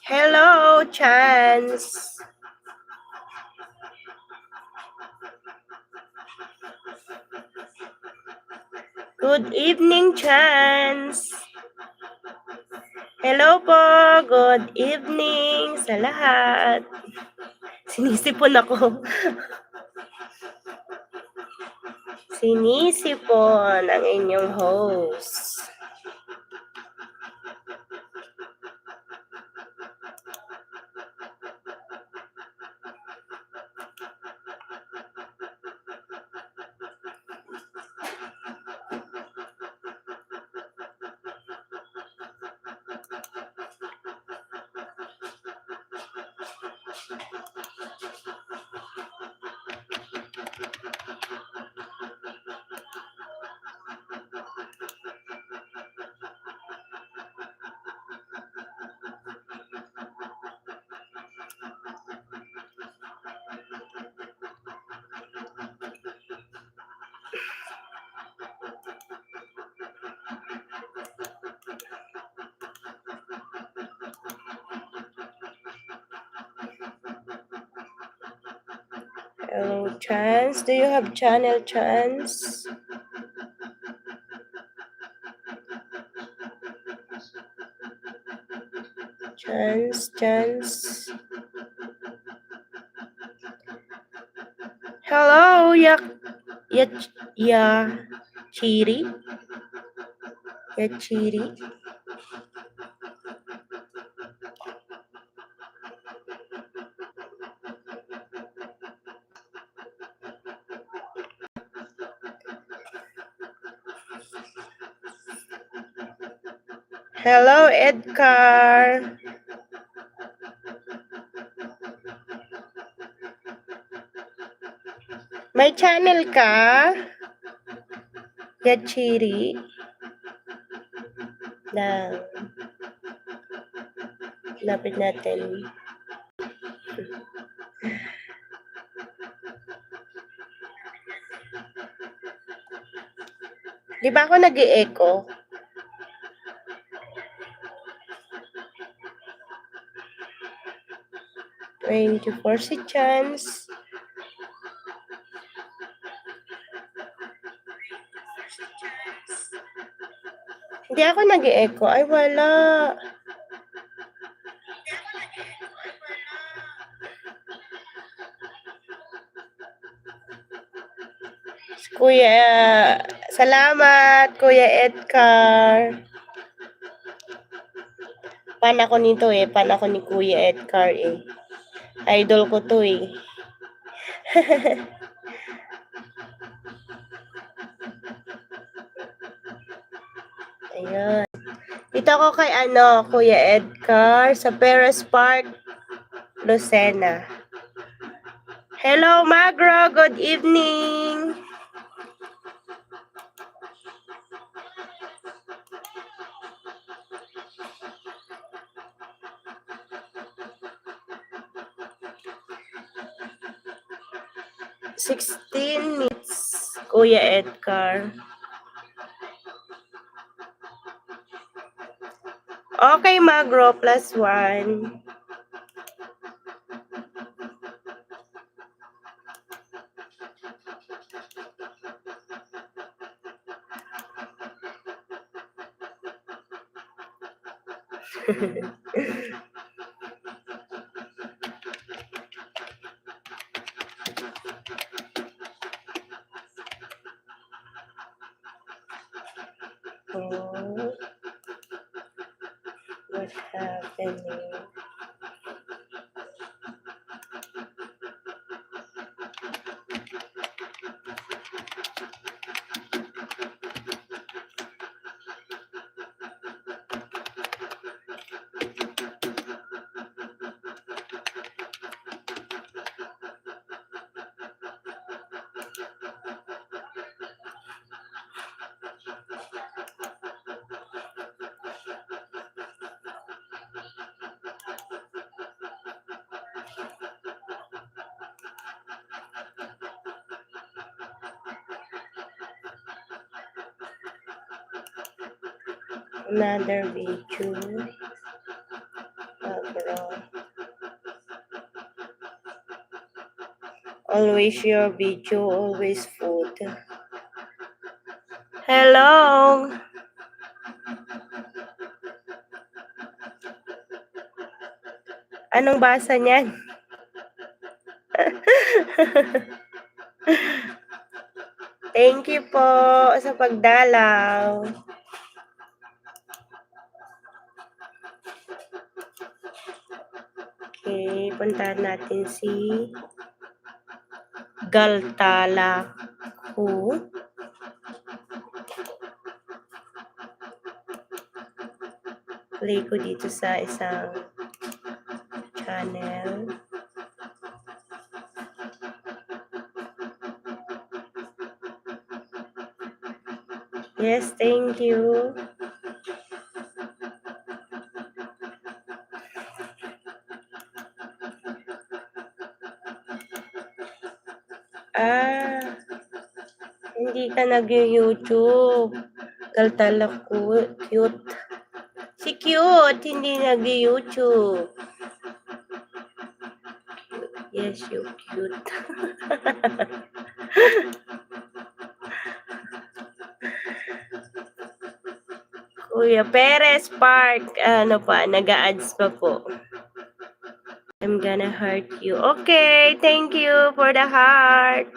Hello, Chance. Good evening, Chance. Hello po. Good evening sa lahat. Sinisipon ako. Sinisipon ang inyong host. Chance, do you have channel, Chance? Chance. Hello, Chiri. Chiri. Hello, Edgar. May channel ka? Yachiri. Na lapit natin. Di ba ako nag-e-echo? $24 si Chance. Hindi ako nag-e-echo. Ay, wala. Kuya, salamat, Kuya Edgar. Fan ako nito eh. Fan ako ni Kuya Edgar eh. Idol ko to eh. Ayun. Dito ako kay Kuya Edgar sa Perez Park, Lucena. Hello, Magro. Good evening. $16, Kuya Edgar. Okay, Magro, +1. Oh, what's happening? Another video. Always your video, always food. Hello. Anong basa niyan? Thank you po sa pagdalaw. Okay, puntahan natin si Galtalaku. Play ko dito sa isang channel. Yes, thank you. Hindi ka nag-YouTube. Galtalaku, cute. Si cute, hindi nag-YouTube. Yes, you cute. Kuya Perez Park, nag-a-ads pa po. I'm gonna hurt you. Okay, thank you for the heart.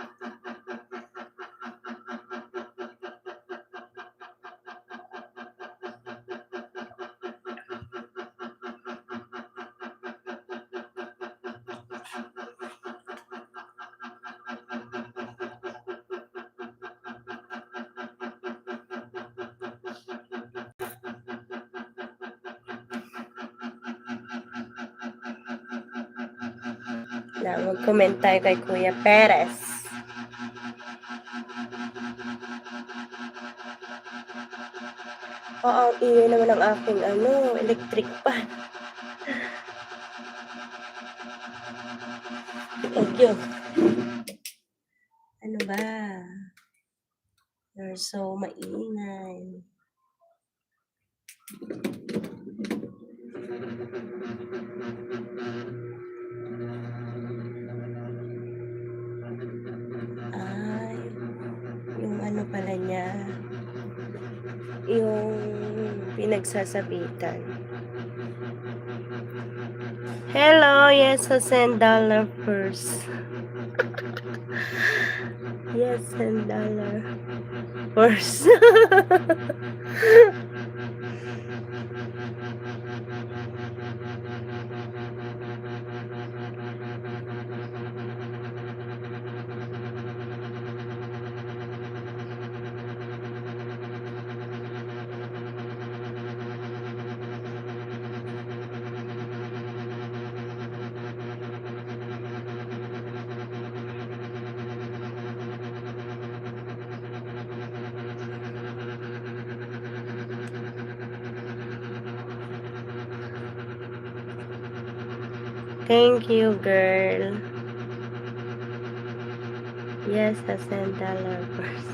Mag-comment tayo kay Kuya Perez. Oo, ang ingay naman ng aking electric fan. Bagyo. Ano ba? You're so maingay. Ay, yung ano pala niya, yung pinagsasabitan. Hello, yes, a $10 first. Yes, $10 first. Thank you, girl. Yes, a $10 first.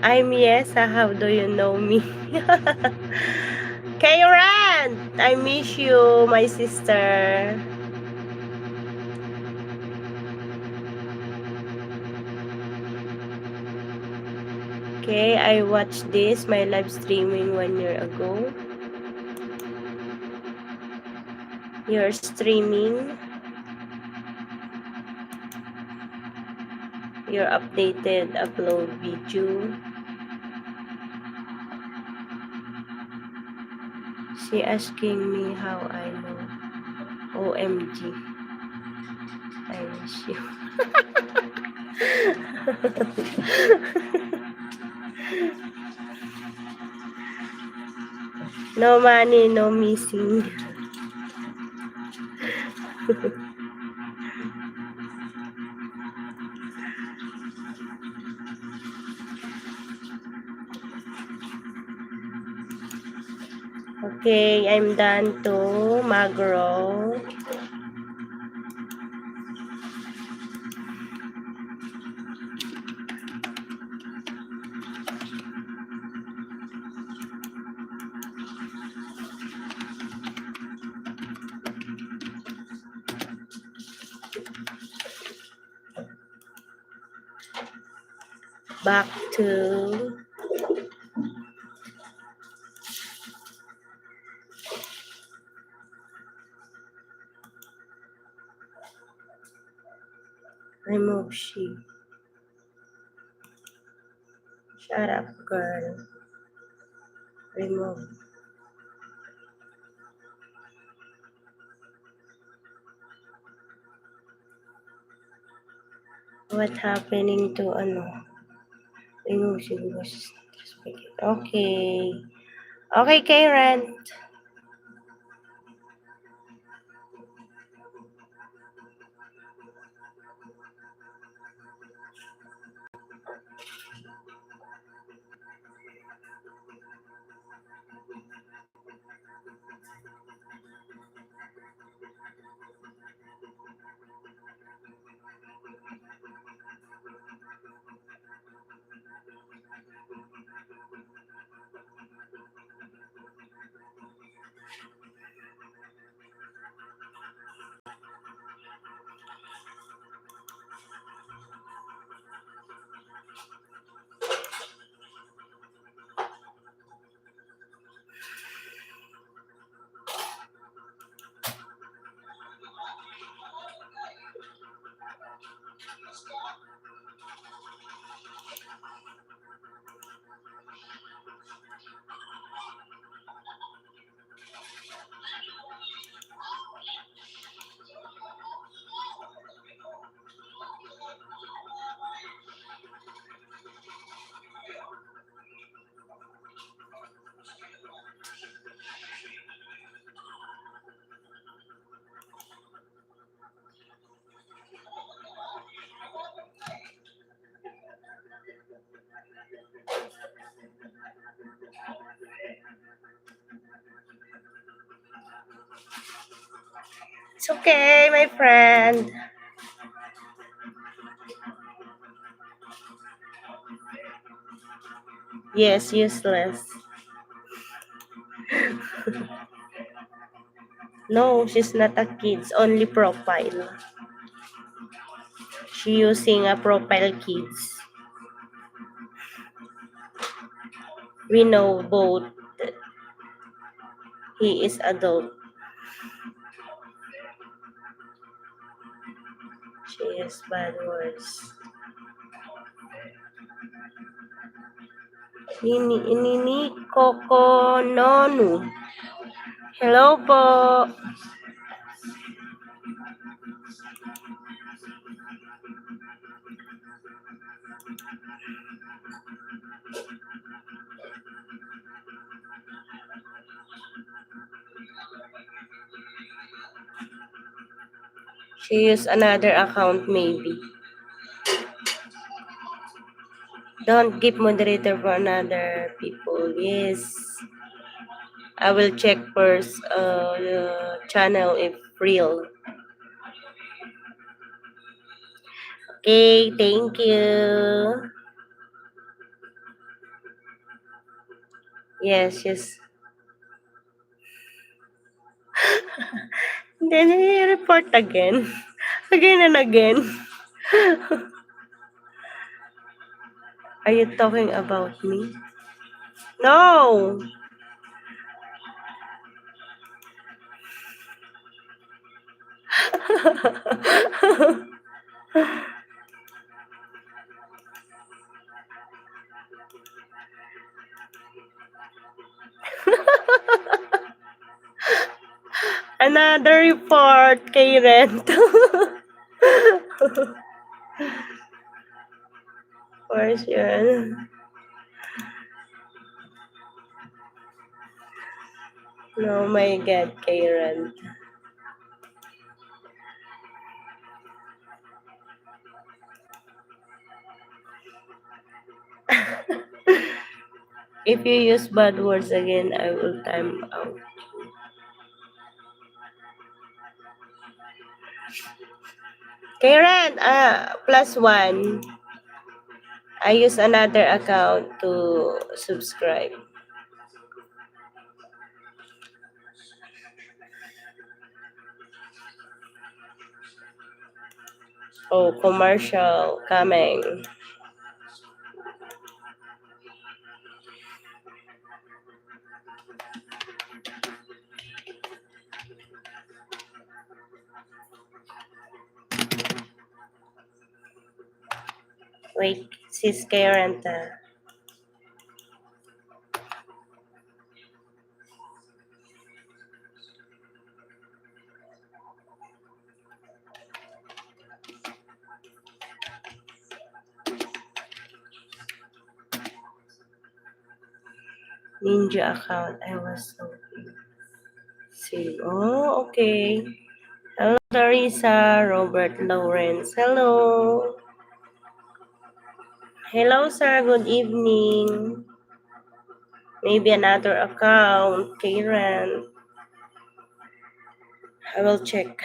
I'm Yesa. How do you know me? Kairan! I miss you, my sister. Okay, I watched this, my live streaming 1 year ago. You're streaming. Your updated upload video. She asking me how I know. OMG. I miss you. No money, no missing. Okay, I'm done to Magro. Back to remove she. Shut up, girl. Remove. What happening to remove she was okay. Okay, Karen. It's okay, my friend. Yes, useless. No, she's not a kids, only profile. She using a profile kids. We know both that he is adult. She is bad words. Nini Coco Nonu. Hello po. She used another account maybe. Don't give moderator for another people. Yes. I will check first the channel if real. Okay, thank you. Yes, yes. Then he report again. Again and again. Are you talking about me? No. Another report kay Rent. Where's yun? No, my God, kay Rent. If you use bad words again, I will time out. Karen, +1. I use another account to subscribe. Oh, commercial coming. Wait, sis Karen. Ninja account. I was so see. Oh, okay. Hello, Teresa, Robert Lawrence. Hello. Hello, sir. Good evening. Maybe another account, Karen. I will check.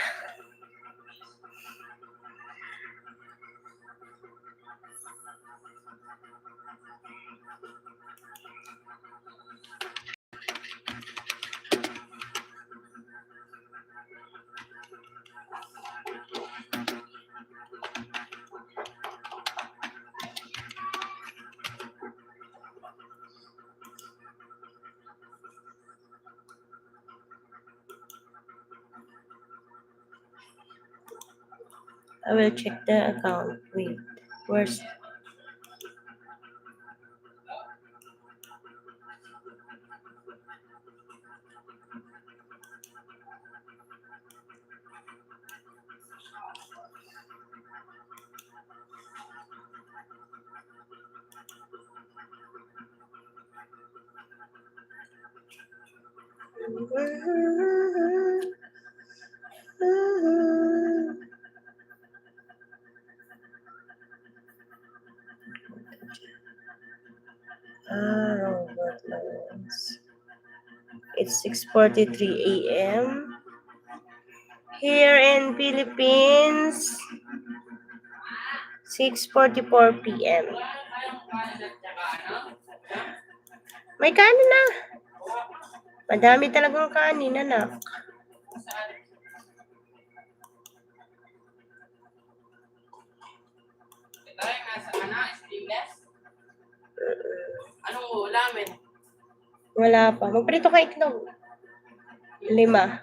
I will check the account. Wait, where's Robert Lawrence. It's 6:43 a.m. Here in Philippines, 6:44 p.m. May kanin na. Madami talagang kanin, anak. Anong ulamin? Wala pa. Magprito ka itlog. 5.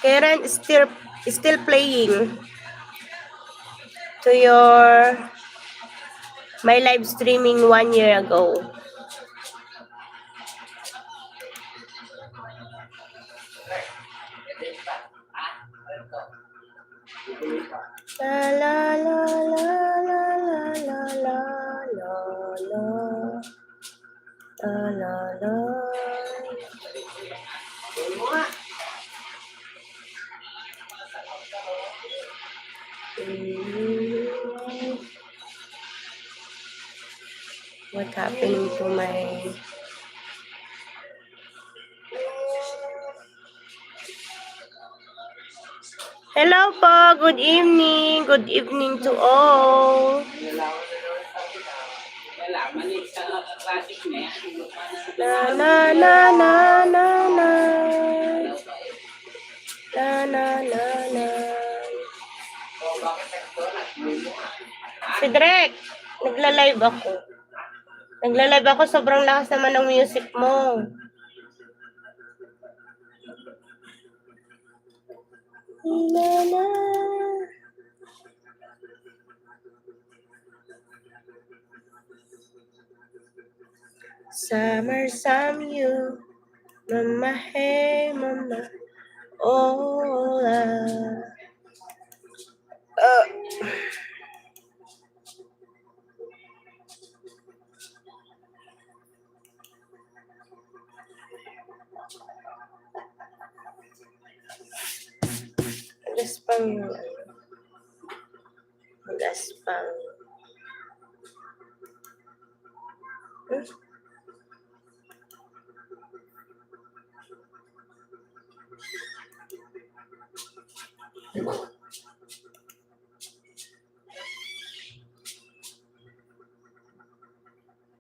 Karen is still playing to your my live streaming 1 year ago. La la la la la la la la la la la la. What happened to my... Hello po, good evening. Good evening to all. Na na na na na na. Na na na na. Si Drek, nagla-live ako. Nagla-live ako, sobrang lakas naman ng music mo. Na na. Summer, you, mama, hey, mama, hola. Magaspang.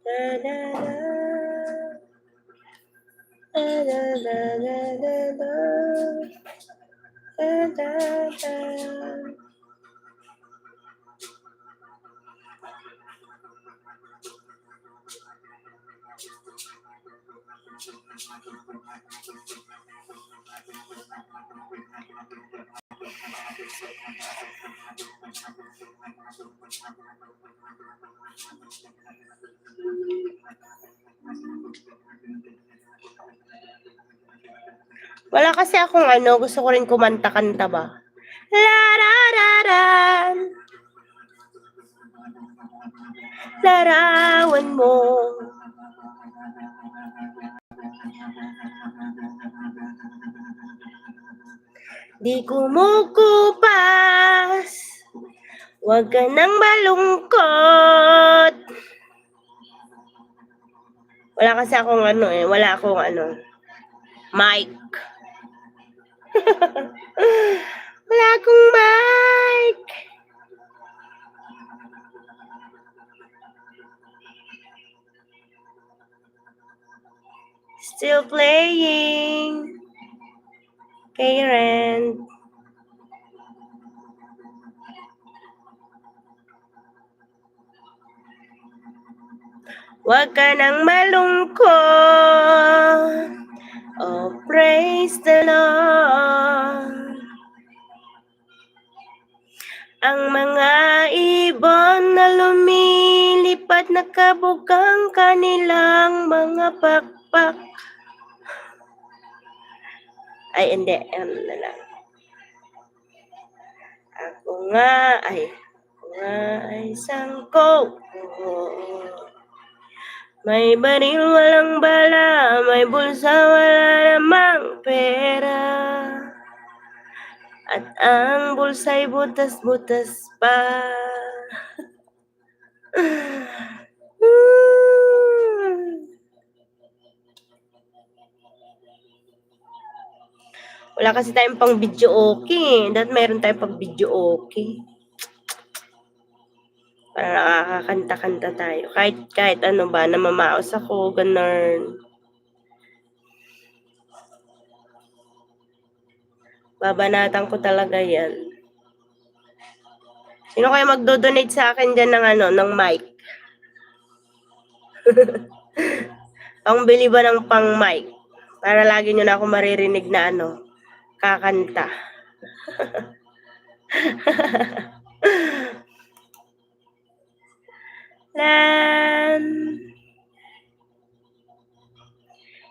Da da da. Da da da da da da. Da da da. Wala kasi akong gusto ko rin kumanta-kanta ba. La-ra-ra-ran. Larawan mo. Di kumukupas. Huwag ka nang malungkot. Wala kasi akong wala akong mic. Wala akong mic. Still playing. Karen. Huwag ka nang malungkot. Oh, praise the Lord. Ang mga ibon na lumilipad nakabugang kanilang mga pakpak. Ay, hindi. Na lang. Ako nga ay sangko. May baril walang bala, may bulsa wala namang pera. At ang bulsa'y butas-butas pa. Wala kasi tayong pang video okay. Dapat meron tayong pang video okay. Para nakakakanta-kanta tayo. Kahit ano ba, namamaos ako, ganun. Babanatan ko talaga yan. Sino kaya magdo-donate sa akin dyan ng mic? Pangbili ba ng pang mic? Para lagi nyo na ako maririnig na kakanta.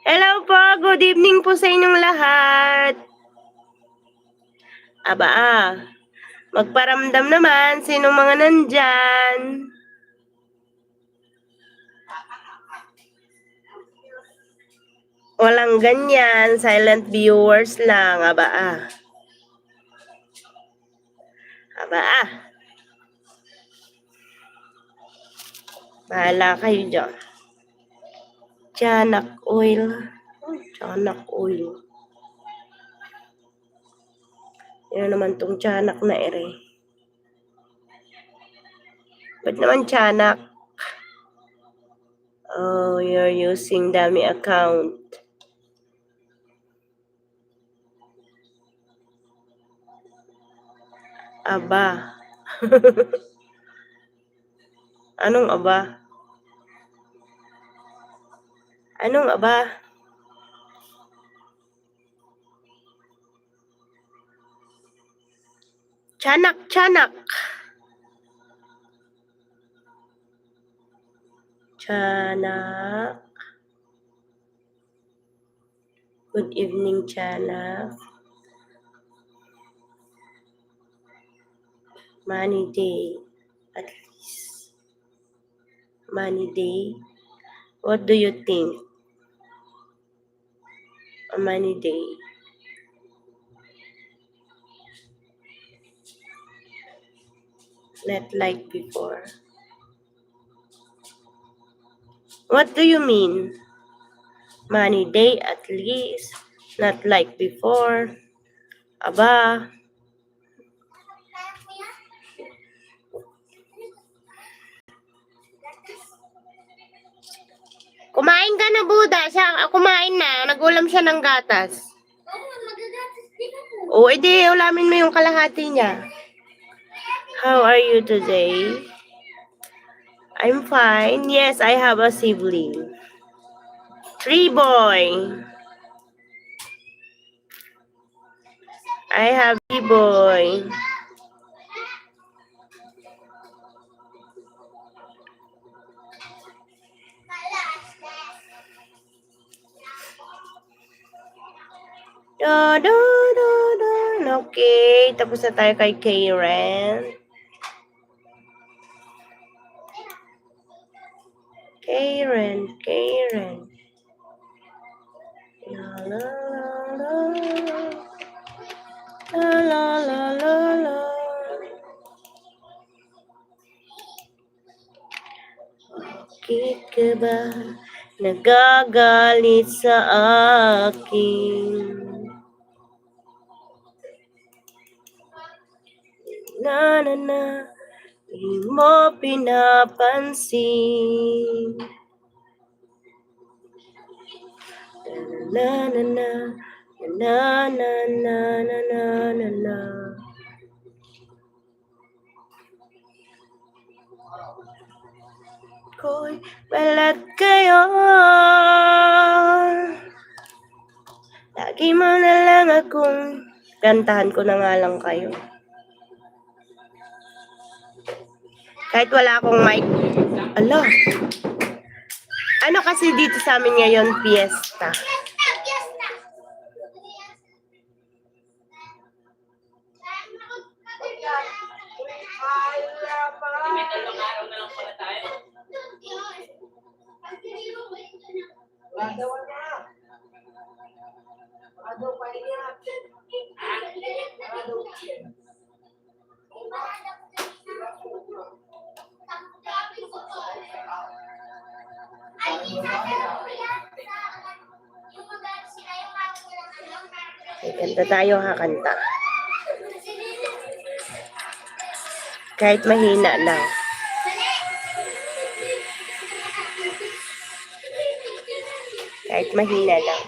Hello po, good evening po sa inyong lahat. Magparamdam naman sinong mga nandyan. Walang ganyan, silent viewers lang, Bahala kayo dyan. Tiyanak oil. Tiyanak oil. Yan naman tong tiyanak na ere. Ba't naman tiyanak? Oh, you're using dummy account. Anong aba? Tiyanak. Tiyanak. Good evening, Tiyanak. Money day. At least. Money day. What do you think? A money day. Not like before. What do you mean? Money day at least. Not like before. Kumain ka na, Buda. Kumain na. Nagulam siya ng gatas. Oo, edi, ulamin mo yung kalahati niya. How are you today? I'm fine. Yes, I have a sibling. 3 boy. I have 3 boy. Okay, tapos na tayo kay Karen. La. Bakit ka ba nagagalit sa akin? Di mo pinapansin. Ko'y balat kayo. Lagi mo na lang akong kantahan ko na nga lang kayo. Kahit wala akong mic. Ano kasi dito sa amin ngayon, fiesta. Kanta tayo, kakanta. Kahit mahina lang. Kahit mahina lang.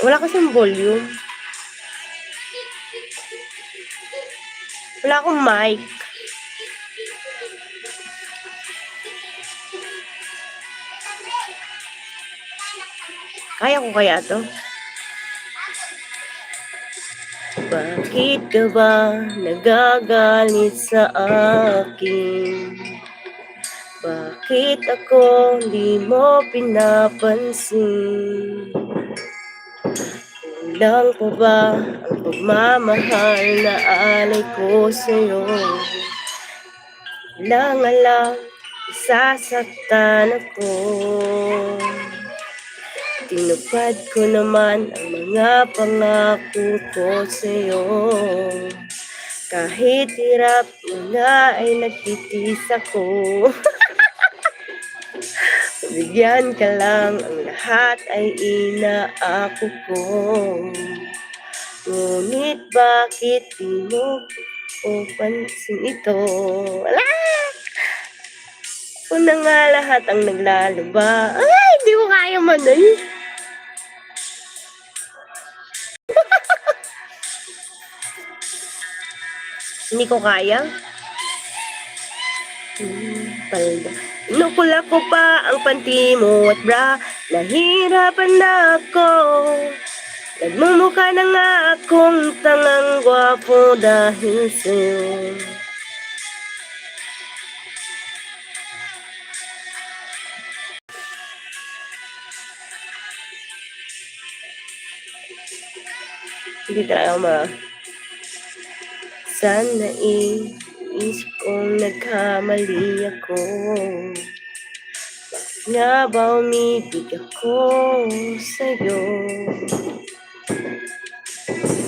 Wala kasing volume. Wala akong mic. Kaya ko kaya to? Bakit ka ba nagagalit sa akin? Bakit ako di mo pinapansin? Kulang pa ba ang pagmamahal na alay ko sa'yo? Lang alam, sasaktan ako. Tinupad ko naman ang mga pangako ko sa'yo. Kahit hirap mo na ay nagtitis ako. Bigyan ka lang, ang lahat ay inaako ko. Ngunit bakit di mo pansin ito? Wala! Kung na nga lahat ang naglalaba. Ay, di ko kaya man eh. Hindi ko kaya. Palda. Inukula ko pa ang panty mo at bra. Nahirapan na ako. Nagmumukha na nga akong tangang gwapo dahil sa'yo. Hindi talaga sana isip kong nagkamali ako. Nga ba umibig ako sa'yo?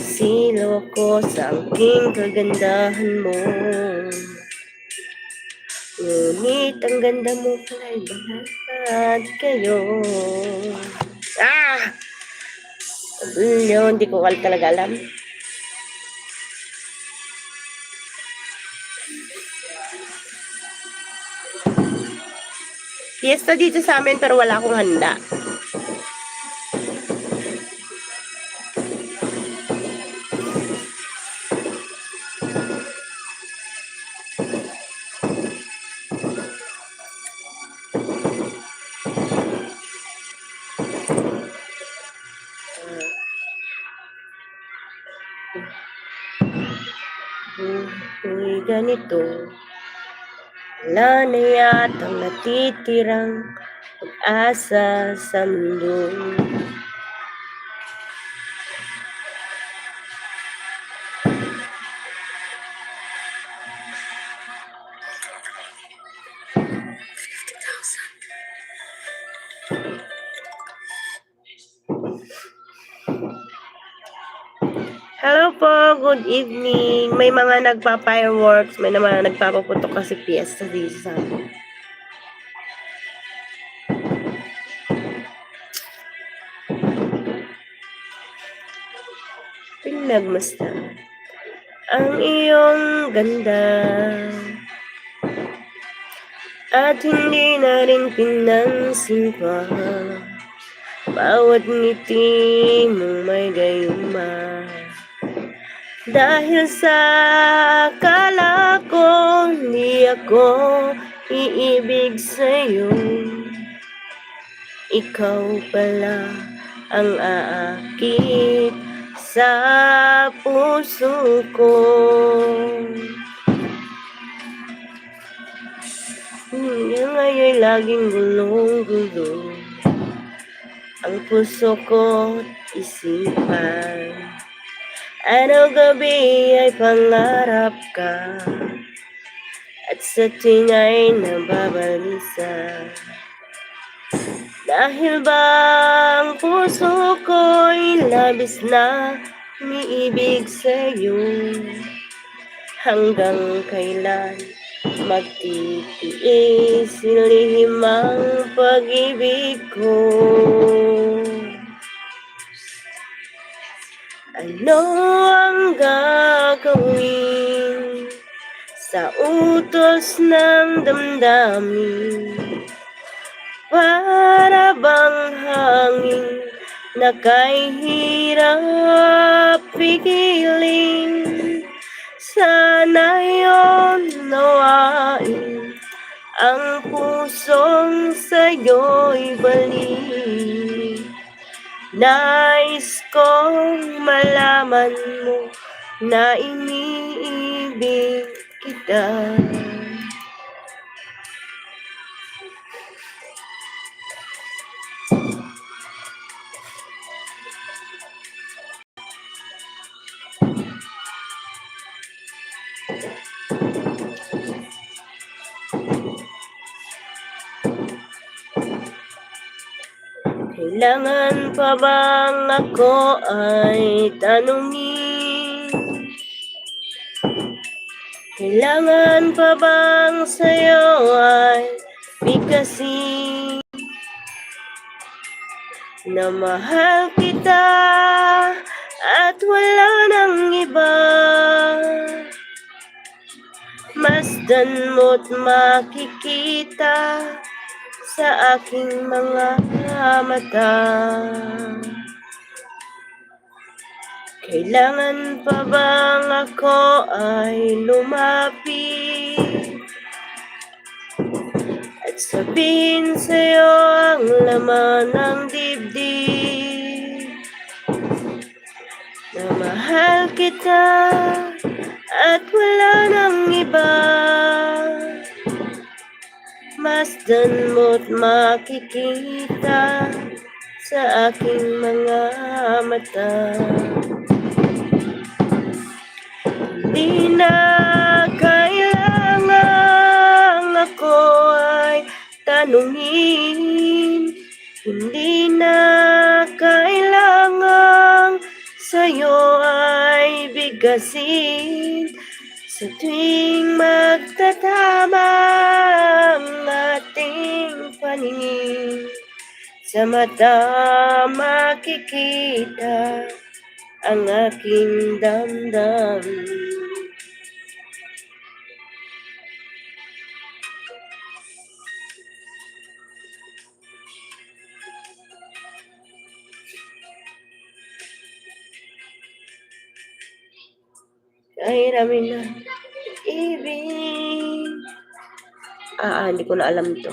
Silaw ako sa aking kagandahan mo. Ngunit ang ganda mo pala'y banat kayo. Yun, hindi ko talaga alam. Fiesta dito sa amin pero wala akong handa. Kung ganito, wala na yatang natitirang pag-asa sa mundo. Hello po, good evening. May mga nagpa-fireworks, may mga nagpapaputok kasi fiesta dito sa amin. Pinagmasta ang iyong ganda at hindi na rin pinansin pa bawat ngiti mo may gayuma. Dahil sa akala ko hindi ako iibig sa'yo, ikaw pala ang aakit sa puso ko. Ngayon laging gulong-gulo. ang puso ko't isipan. Araw gabi ay pangarap ka, at sa tuwing ay nababalisa. Dahil ba ang puso ko'y labis na umiibig sa'yo? Hanggang kailan magtitiis lihim ang pag-ibig ko? Ano ang gagawin sa utos ng damdamin? Para bang hangin na kay hirap pigilin? Sana yon nawain ang pusong sa'yo'y balik. Nais kong malaman mo na iniibig kita. Kailangan pa bang ako ay tanungin? Kailangan pa bang sa'yo ay bigkasin na mahal kita at wala nang iba? Masdan mo't makikita sa aking mga mata. Kailangan pa bang ako ay lumapit at sabihin sa'yo ang laman ng dibdib? Na mahal kita at wala nang iba. Masdan mo't makikita sa aking mga mata. Di na kailangang ako ay tanungin. Hindi na kailangang sa'yo ay bigkasin. Sa tuwing magtatama ang ating paningin, sa mata makikita ang aking damdamin. Ay, namin na ibig. Hindi ko na alam to.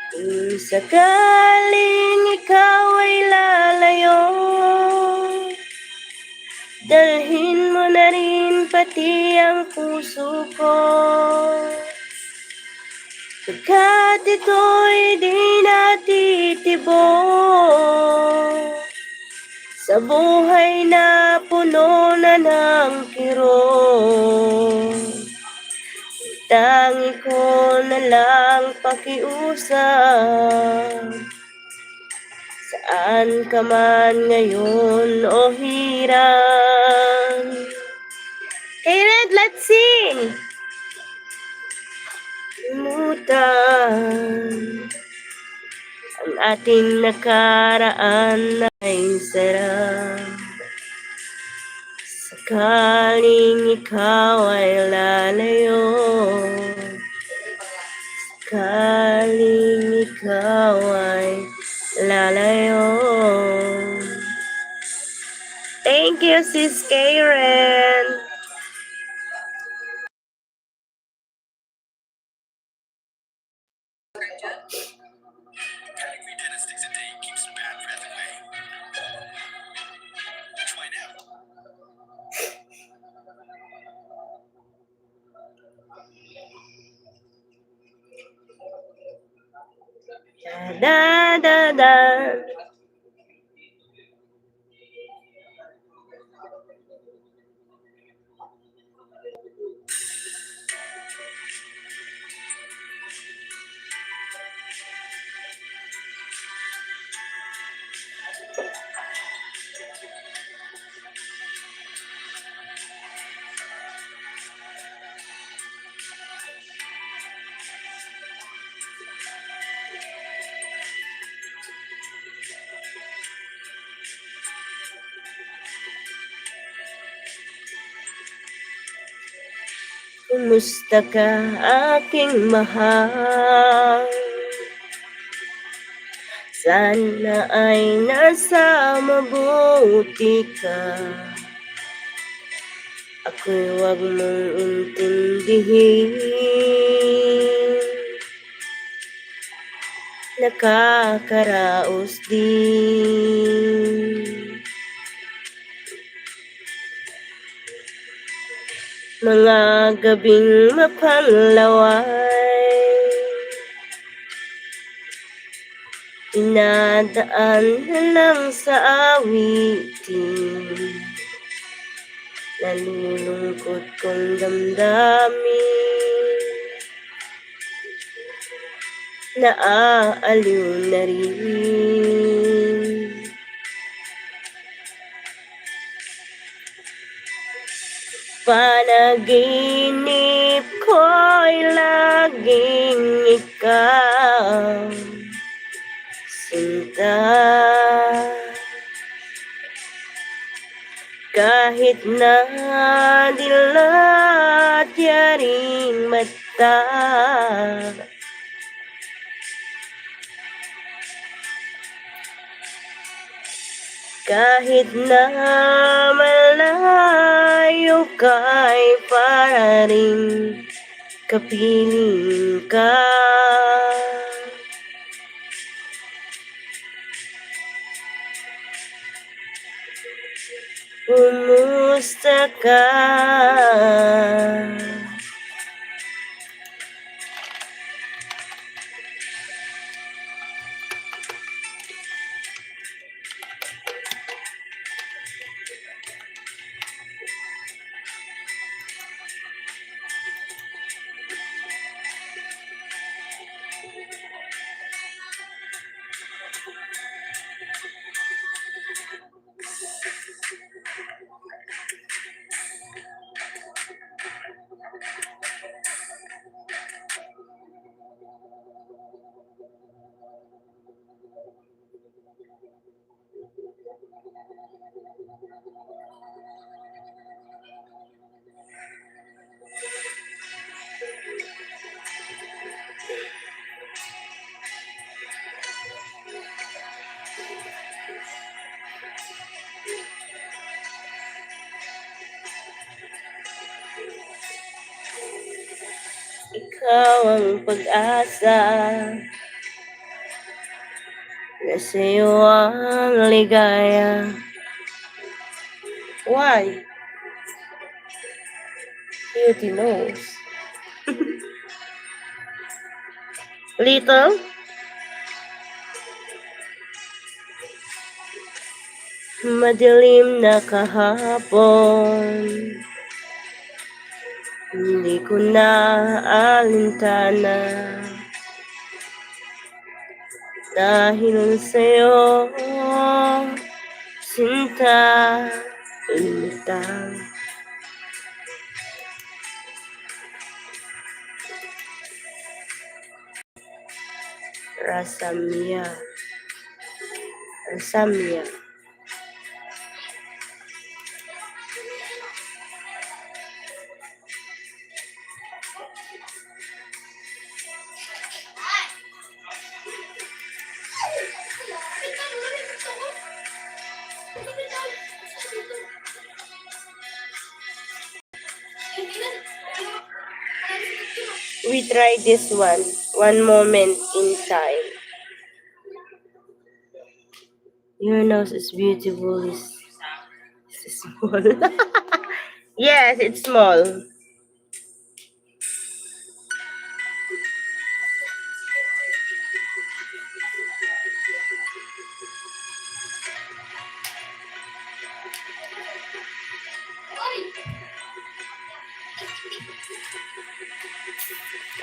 Kung sakaling ikaw ay lalayo, dalhin mo na rin pati ang puso ko. Pagkat ito'y di natitibok sa buhay na puno na ng kirot. Tangi ko na lang pakiusap, saan ka man ngayon o hirang. Hey Red, let's sing! Limutan ang ating nakaraan ay sarap. Sakaling ikaw ay lalayo, sakaling ikaw ay lalayo. Thank you, Sis Karen. Da da da. Kumusta ka, aking mahal? Sana ay nasa mabuti ka. Ako'y huwag mong intindihin, nakakaraos din. Mga gabing mapanglaway, dinadaan na lang sa awitin. Nalulungkot kong damdamin, naaaliw na rin. Panaginip ko'y laging ikaw, sinta. Kahit na dilat yaring mata, kahit na malayo ka'y para rin kapiling ka. Kumusta ka? Ikaw ang pag-asa na sa'yo ang ligaya. Why? Beauty knows. Little? Madilim na kahapon, hindi ko na alintana dahil sa'yo, sinta, initang. Rasamia. Rasamia. We try this one moment in time. Your nose is beautiful. Is small. Yes, it's small.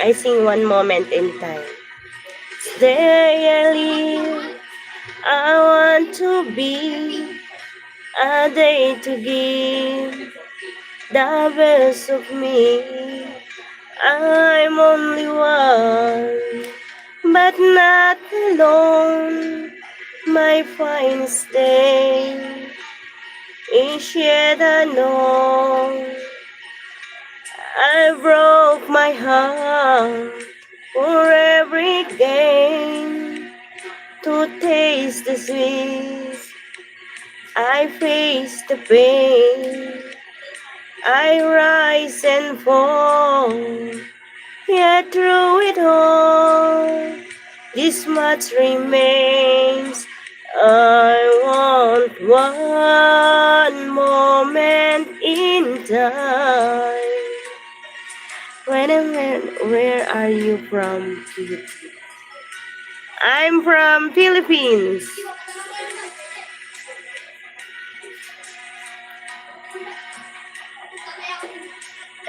I sing one moment in time. Stay I live, I want to be a day to give the best of me. I'm only one, but not alone. My finest day is yet unknown. I broke my heart for every game to taste the sweet. I face the pain. I rise and fall. Yet through it all, this much remains. I want one moment in time. Where are you from, Philippines? I'm from Philippines.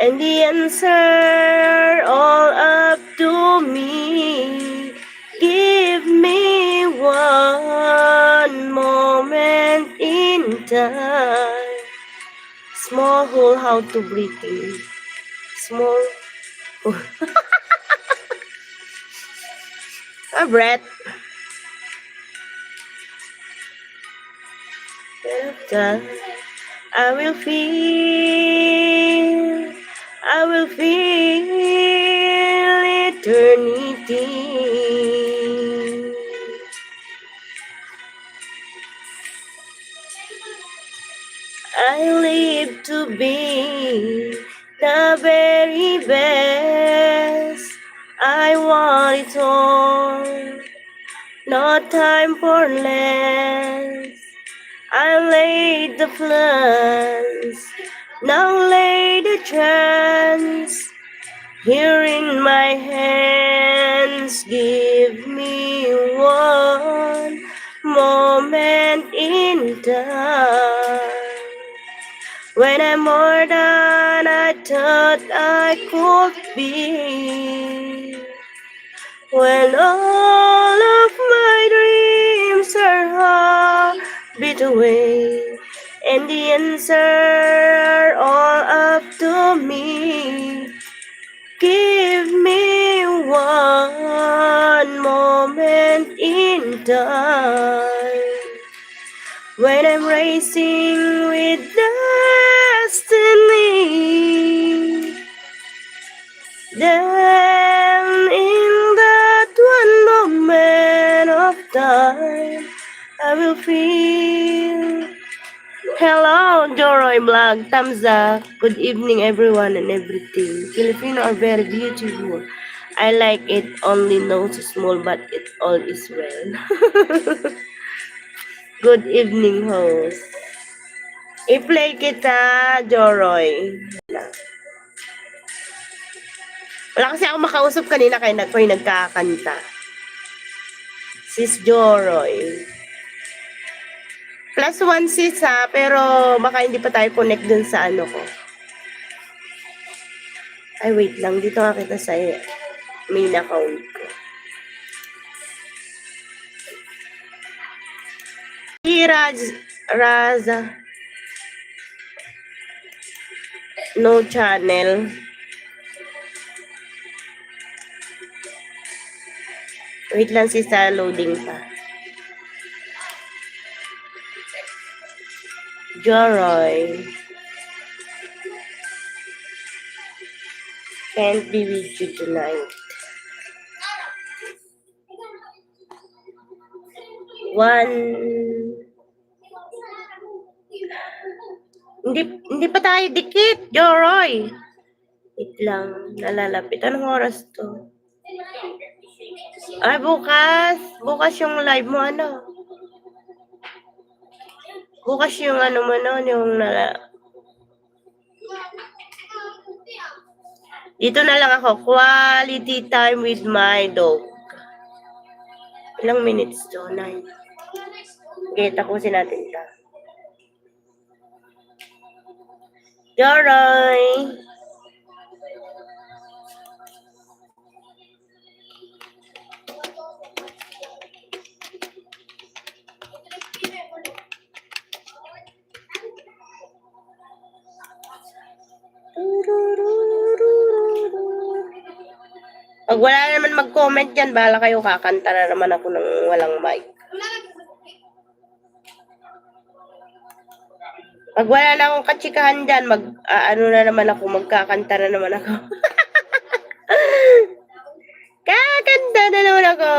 And the answer all up to me. Give me one moment in time. Small hole, how to breathe in. Small hole. A breath. I will feel eternity. I live to be the very best. I want it all. No time for less. I laid the plans, now lay the chance. Here in my hands, give me one moment in time. When I'm more than I thought I could be. When all of my dreams are beat away, and the answer are all up to me. Give me one moment in time. When I'm racing with destiny, then in that one moment of time, I will feel. Hello, Joroy Vlog, thumbs up. Good evening, everyone and everything. Filipino are very beautiful. I like it only nose small but it all is well. Good evening, host. I-play kita, Joroy. Wala kasi ako makausap kanina kaya ako'y nagkakanta. Sis Joroy. +1 sis ha, pero baka hindi pa tayo connect dun sa ano ko. Ay, wait lang. Dito nga kita sa main account ko. Raza. No channel. Wait lang sis sa loading pa. Joroy. Can't be with you tonight. Hindi pa tayo dikit, Joroy. Wait lang, nalalapit. Anong oras to? Ay, bukas. Bukas yung live mo, ano? Bukas yung ano mo nun, yung Dito na lang ako. Quality time with my dog. Ilang minutes to? 9. Okay, tapusin natin ito. Joroy! Pag wala naman mag-comment dyan, bahala kayo, kakanta na naman ako ng walang mic. Pag wala na akong katsikahan dyan, ano na naman ako, magkakanta na naman ako. Kakanta na naman ako.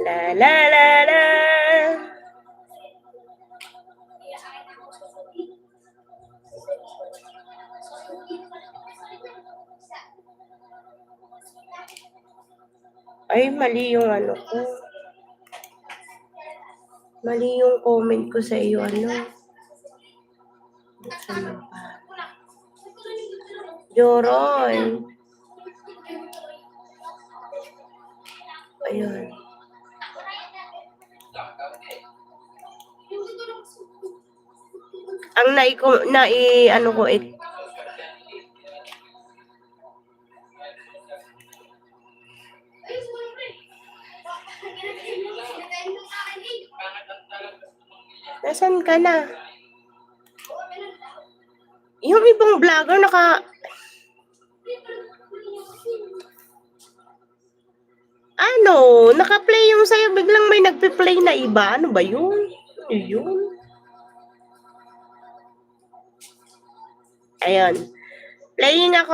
La la la la. Ay, mali yung ano ko. Mali yung comment ko sa iyo, ano. Joroy. Ayun. Ang ano ko, Nasaan ka na? Yung ibang vlogger naka-play yung sa'yo, biglang may nagpe-play na iba. Ano ba yun? Ano yun? Ayun. Playing ako,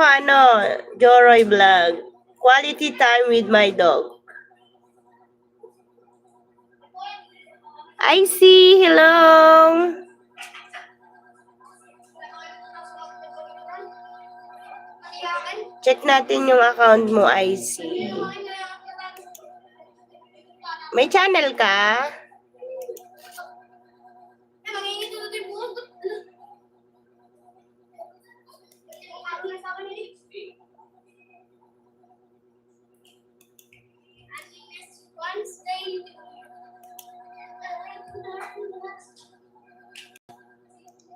Joroy Vlog. Quality time with my dog. I see. Hello. Check natin yung account mo, I see. May channel ka?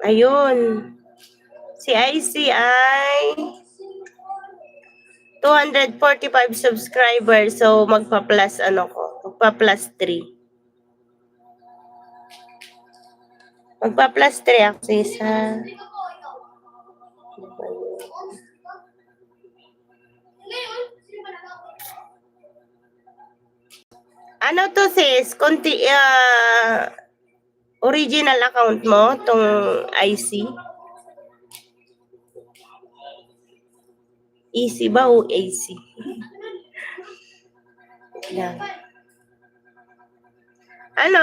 Ayun. Si ICI 245 subscribers. So, magpa-plus magpa-plus 3. Magpa-plus 3 ako sa isa. Ano to sis? Original account mo, tong IC? Easy ba o AC? Yan.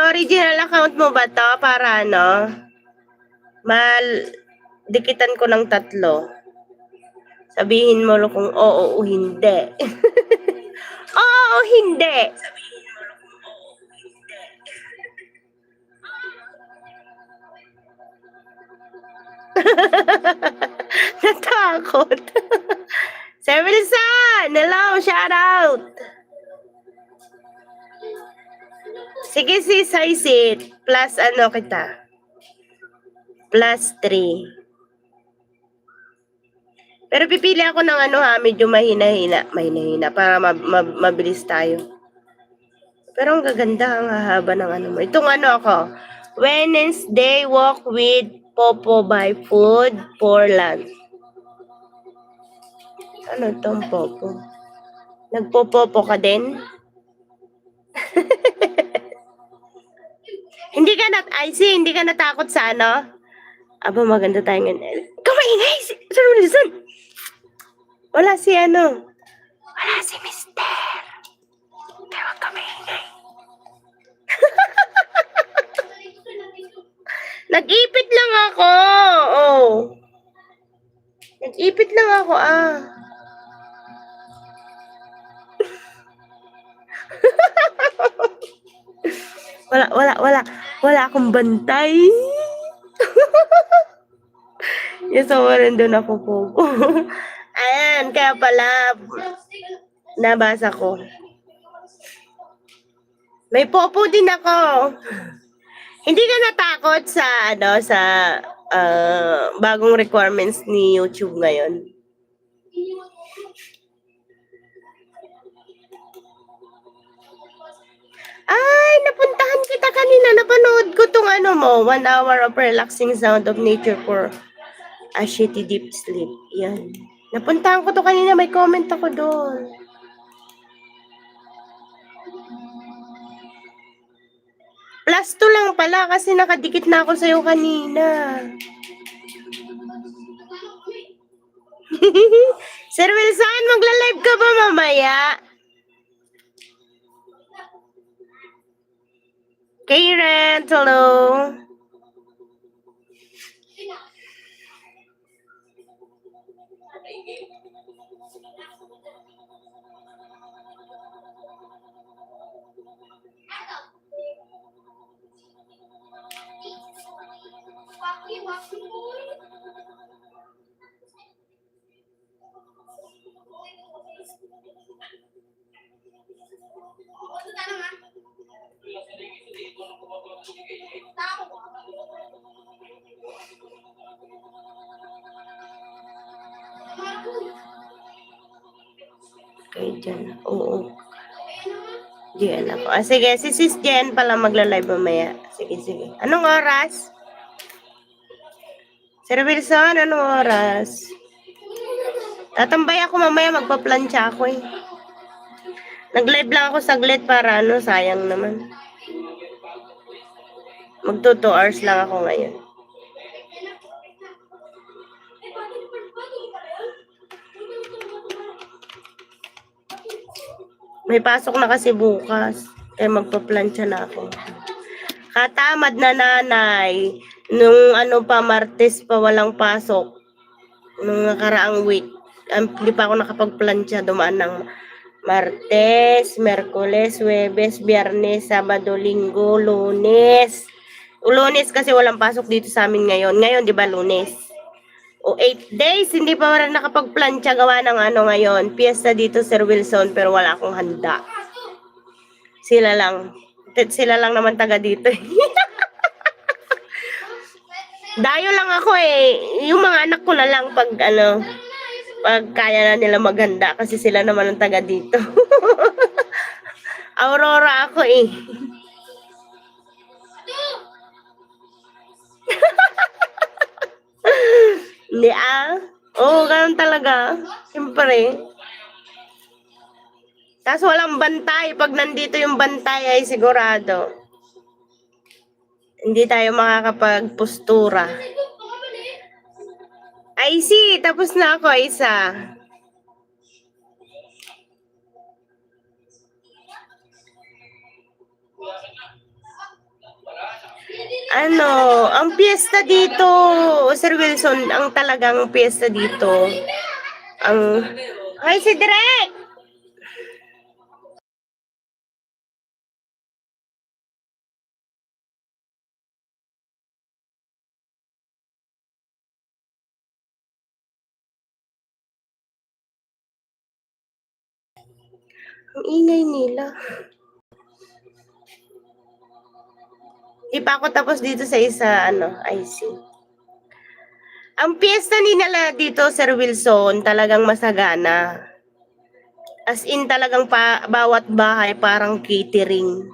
Original account mo ba to? Para dikitan ko ng 3. Sabihin mo kung oo o hindi. Oo o hindi. Natakot. Sir Wilson! Hello! Shout out! Sige sis, I sit. Plus ano kita? Plus 3. Pero pipili ako ng ano ha, medyo mahina-hina. Mahina-hina para mabilis tayo. Pero ang gaganda, ang hahaba ng ano mo. Itong ano ako, Wednesday walk with Popo by Food for lunch. Ano tong Popo? Nagpopopo ka din? Hindi ka natakot sa ano? Aba, maganda tayo ngayon. Kamaingay! Sir Wilson! Wala si ano? Wala si Mister. Kaya wag kamaingay. Nag-ipit lang ako. Oh. Nag-ipit lang ako, Wala akong bantay. Yes, nandun ako po. Ayan, kaya pala, nabasa ko. May popo din ako. Hindi ka natakot sa, sa bagong requirements ni YouTube ngayon? Ay, napuntahan kita kanina. Napanood ko tong ano mo, 1 hour of relaxing sound of nature for a shitty deep sleep. Yan. Napuntahan ko to kanina. May comment ako doon. Plus 2 lang pala kasi nakadikit na ako sa'yo kanina. Sir Wilson, magla-live ka ba mamaya? Karen, hello. Okay, dyan. Oo. Diyan ako. Sige, si Sis Jen pala magla-live mamaya. Sige. Anong oras? Sir Wilson, anong oras? Tatambay ako mamaya, magpa-plancha ako eh. Nag-live lang ako saglit para sayang naman. Magto 2 hours lang ako ngayon. May pasok na kasi bukas. Kaya magpa-plancha na ako. Katamad na nanay. Nung Martes pa walang pasok. Nung nakaraang week. Hindi pa ako nakapag-plancha. Dumaan ng Martes, Merkules, Huwebes, Biyernes, Sabado, Linggo, Lunes. Lunes kasi walang pasok dito sa amin ngayon. Ngayon, di ba, Lunes? O 8 days, hindi pa rin nakapag-plancha gawa ng ngayon. Piyesta dito, Sir Wilson, pero wala akong handa. Sila lang naman taga dito. Dayo lang ako eh. Yung mga anak ko na lang pag kaya na nila maghanda kasi sila naman ang taga dito. Aurora ako eh. Hindi Oo, ganun talaga. Siyempre. Tapos walang bantay. Pag nandito yung bantay ay sigurado. Hindi tayo makakapagpostura. Ay, tapos na ako, isa. Ang piyesta dito, Sir Wilson, ang talagang piyesta dito, Ang... Ay, si Direk! Ang ingay nila. Di pa ako tapos dito sa isa, IC. Ang piyesta nila dito, Sir Wilson, talagang masagana. As in talagang bawat bahay parang catering.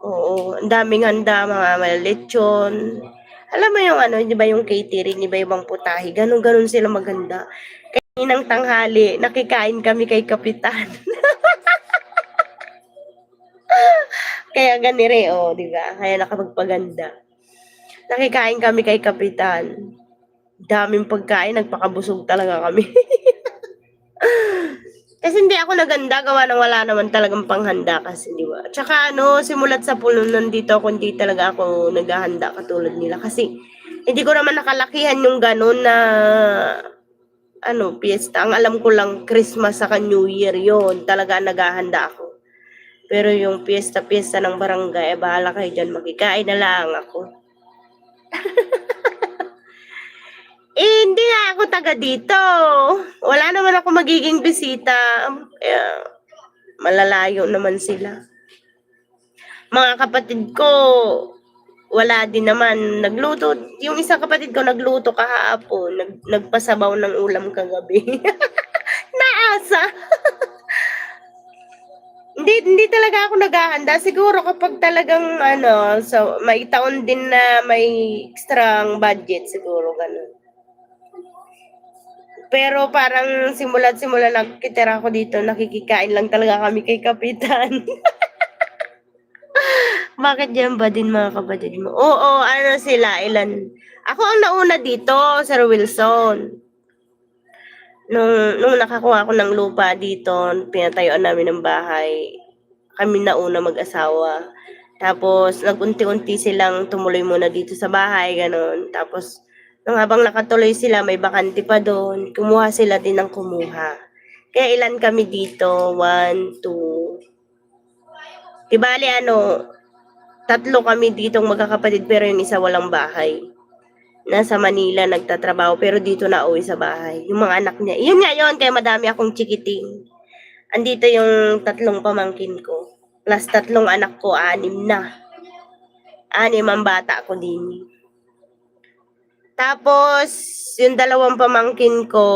Oo, ang daming handa, mga lechon. Alam mo yung di ba yung catering, iba-ibang putahe, ganun sila maganda. Kaninang tanghali, nakikain kami kay Kapitan. Kaya ganire, di ba? Kaya nakapagpaganda. Nakikain kami kay Kapitan. Daming pagkain, nagpakabusog talaga kami. Kasi hindi ako naganda, gawa ng wala naman talagang panghanda kasi, di ba? Tsaka simulat sa puno nandito ako, hindi talaga ako naghahanda katulad nila. Kasi hindi ko naman nakalakihan yung ganun na piyesta. Ang alam ko lang, Christmas saka New Year yon talaga naghahanda ako. Pero yung piyesta-piyesta ng barangay, bahala kayo dyan, makikain na lang ako. Hindi nga ako taga dito. Wala naman ako magiging bisita. Malalayo naman sila. Mga kapatid ko, wala din naman. Nagluto, yung isang kapatid ko nagluto kahapon. Nagpasabaw ng ulam kagabi. Naasa. Hindi talaga ako naghahanda. Siguro kapag talagang so may taon din na may extrang budget siguro ganun. Pero parang simula nagkitira ako dito, nakikikain lang talaga kami kay Kapitan. Bakit yan ba din mga kapatid mo? Oo, sila, ilan? Ako ang nauna dito, Sir Wilson. Nung nakakuha ako ng lupa dito, pinatayuan namin ng bahay, kami nauna mag-asawa. Tapos, nagunti-unti silang tumuloy muna dito sa bahay, ganun. Tapos, nung habang nakatuloy sila, may bakante pa doon, kumuha sila din ng kumuha. Kaya ilan kami dito? 1, 2. Di bali, tatlo kami ditong magkakapatid, pero yung isa walang bahay. Nasa Manila nagtatrabaho, pero dito na uwi sa bahay. Yung mga anak niya. Yun nga yun, kaya madami akong chikiting. Andito yung tatlong pamangkin ko. Plus tatlong anak ko, 6 na. 6 ang bata ko din. Tapos, yung dalawang pamangkin ko,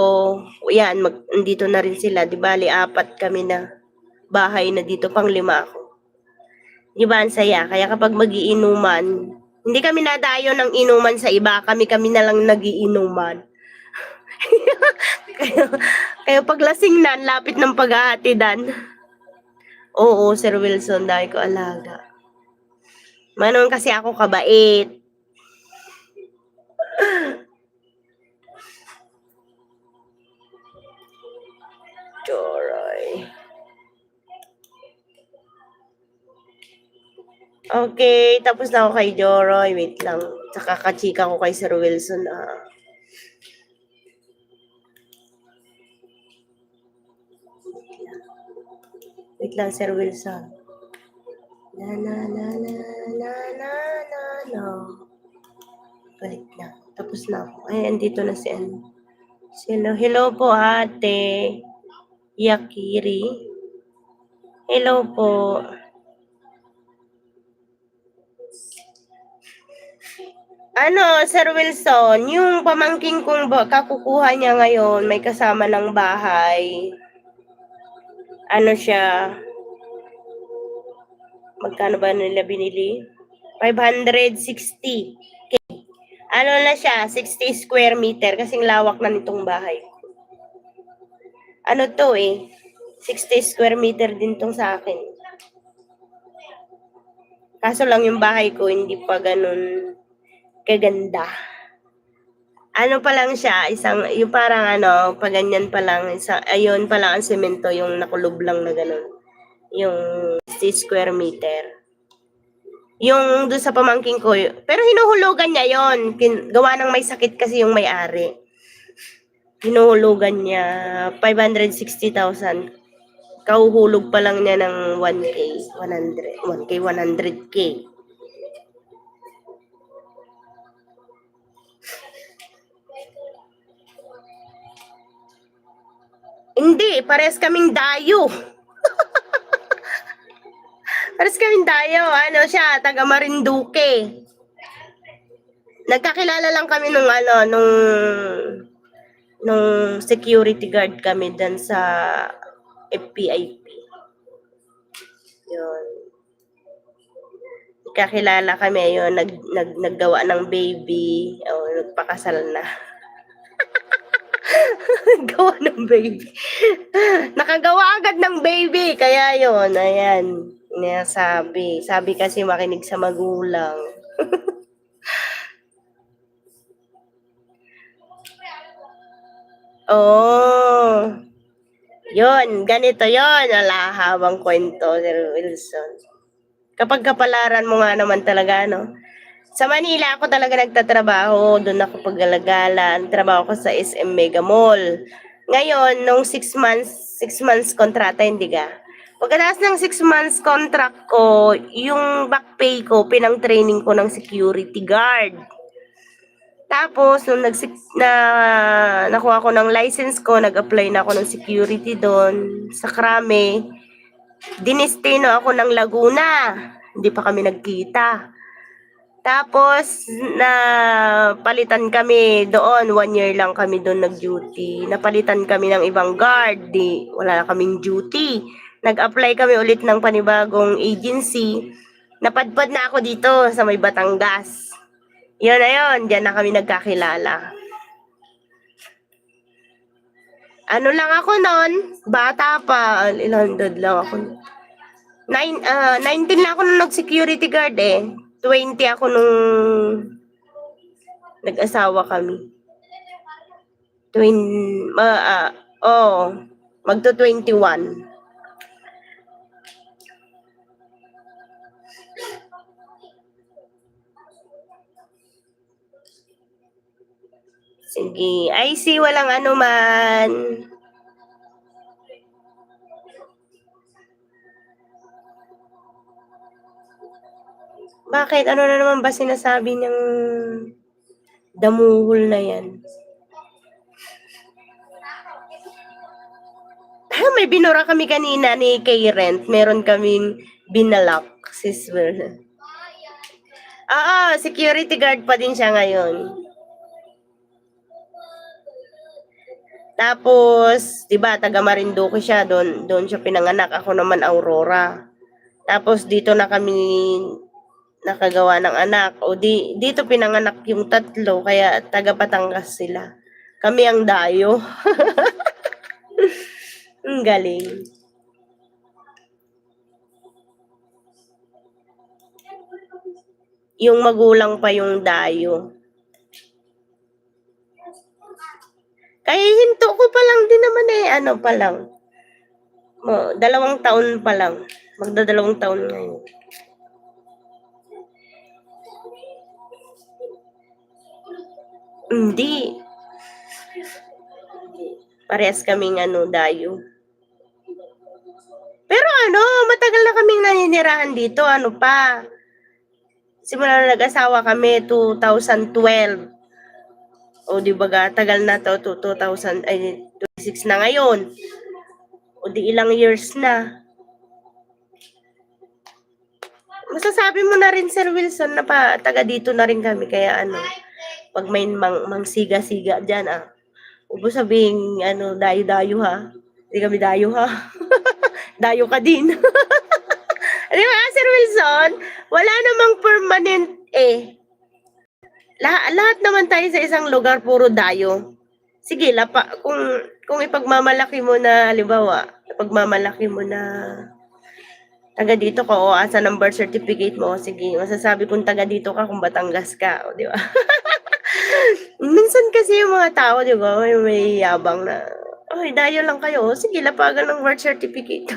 yan, andito na rin sila. Di bali, 4 kami na bahay na dito, pang 5 ako. Di ba, ang saya? Kaya kapag magiinuman, hindi kami nadayo ng inuman sa iba, kami na lang nagiinuman. kaya paglasing na, lapit ng paghahatidan. Oo, Sir Wilson, dahil ko alaga. Manon kasi ako kabait. Joroy. Okay, tapos na ako kay Joroy. Wait lang. Saka kachika ko kay Sir Wilson. Wait lang, Sir Wilson. Na. Balik na. Tapos na ako. Ay, andito na si ano. Hello po, ate. Yakiri. Hello po. Sir Wilson, yung pamangking kong kakukuha niya ngayon, may kasama ng bahay. Siya, magkano ba nila binili? 560. Na siya, 60 square meter, kasing lawak na nitong bahay. 60 square meter din tong sa akin. Kaso lang yung bahay ko, hindi pa ganun kaganda. Pa lang siya, yung parang pag ganyan pa lang, ayun pa lang ang semento, yung nakulob lang na ganun. Yung 60 square meter. Yung doon sa pamangking ko, pero hinuhulugan niya yon. Gawa ng may sakit kasi yung may-ari. Hinuhulugan niya 560,000. Kahuhulog pa lang niya ng 1K, 100K. Hindi, pares kaming dayo. Pares kaming dayo. Ano siya, taga Marinduque. Nagkakilala lang kami nung security guard kami dun sa FPIP. Yun. Nagkakilala kami yun, naggawa ng baby, nagpakasal na. Gawa ng baby. Nakagawa agad ng baby, kaya yun, ayan. Sabi kasi makinig sa magulang. Oh. Yun, ganito yun. Ala, habang kwento, Sir Wilson. Kapag kapalaran mo nga naman talaga, no? Sa Manila ako talaga nagtatrabaho. Doon ako paggalagalan. Trabaho ko sa SM Mega Mall. Ngayon, nung 6 months kontrata, hindi ka. Pagkatapos ng 6 months contract ko, yung back pay ko, pinang-training ko ng security guard. Tapos, nung nakuha ko ng license ko, nag-apply na ako ng security doon sa Krame. Dinestino ako ng Laguna. Hindi pa kami nagkita. Tapos, palitan kami doon. 1 year lang kami doon nag-duty. Napalitan kami ng ibang guard. Wala na kaming duty. Nag-apply kami ulit ng panibagong agency. Napadpad na ako dito sa may Batangas. Yun na yun. Diyan na kami nagkakilala. Ano lang ako noon? Bata pa. Ilang lang ako. 19 lang ako nung nag-security guard eh. 20 ako nung nag-asawa kami. Magto 21. Sige. I see, walang anuman. Bakit? Ano na naman ba sinasabi niyang damuhol na yan? May binura kami kanina ni K-Rent. Meron kaming binalak. Security guard pa din siya ngayon. Tapos, 'di ba, taga Marinduque siya, doon siya pinanganak. Ako naman Aurora. Tapos dito na kami nakagawa ng anak. Dito pinanganak yung tatlo, kaya taga Batangas sila. Kami ang dayo. Ang galing. Yung magulang pa yung dayo. Kaya hinto ko pa lang din naman pa lang. 2 taon pa lang. Magda-2 taon ngayon. Hindi. Parehas kaming dayo. Pero matagal na kaming naninirahan dito. Simula na nag-asawa kami, 2012. Di ba, tagal na to, 26 na ngayon. Di ilang years na. Masasabi mo na rin, Sir Wilson, na taga dito na rin kami. Kaya pag may siga-siga dyan, huwag mo sabihin, dayo-dayo ha. Hindi kami dayo ha. Dayo ka din. Di ba, Sir Wilson? Wala namang permanent Lahat naman tayo sa isang lugar, puro dayo. Sige, kung ipagmamalaki mo na, halimbawa, taga dito ka, asan ang birth certificate mo, sige, masasabi kung taga dito ka kung Batangas ka, di ba? Minsan kasi yung mga tao, di ba, may yabang na, dayo lang kayo, sige, lapagan ng birth certificate.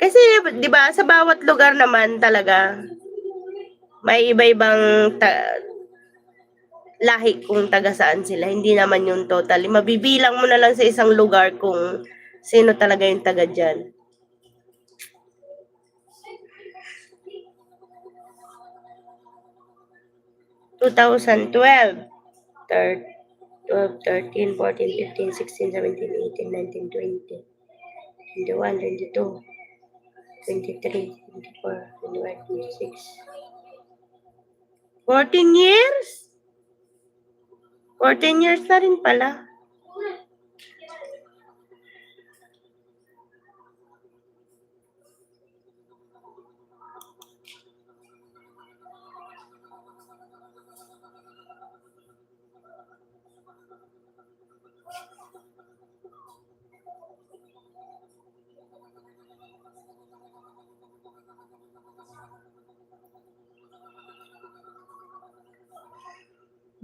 Kasi, di ba, sa bawat lugar naman talaga, may iba-ibang lahi kung taga saan sila. Hindi naman yung totally. Mabibilang mo na lang sa isang lugar kung sino talaga yung taga dyan. (2012), 12, 13, 14, 15, 16, 17, 18, 19, 20, 21, 22, 23, 24, 25, 26. 14 years? 14 years na rin pala.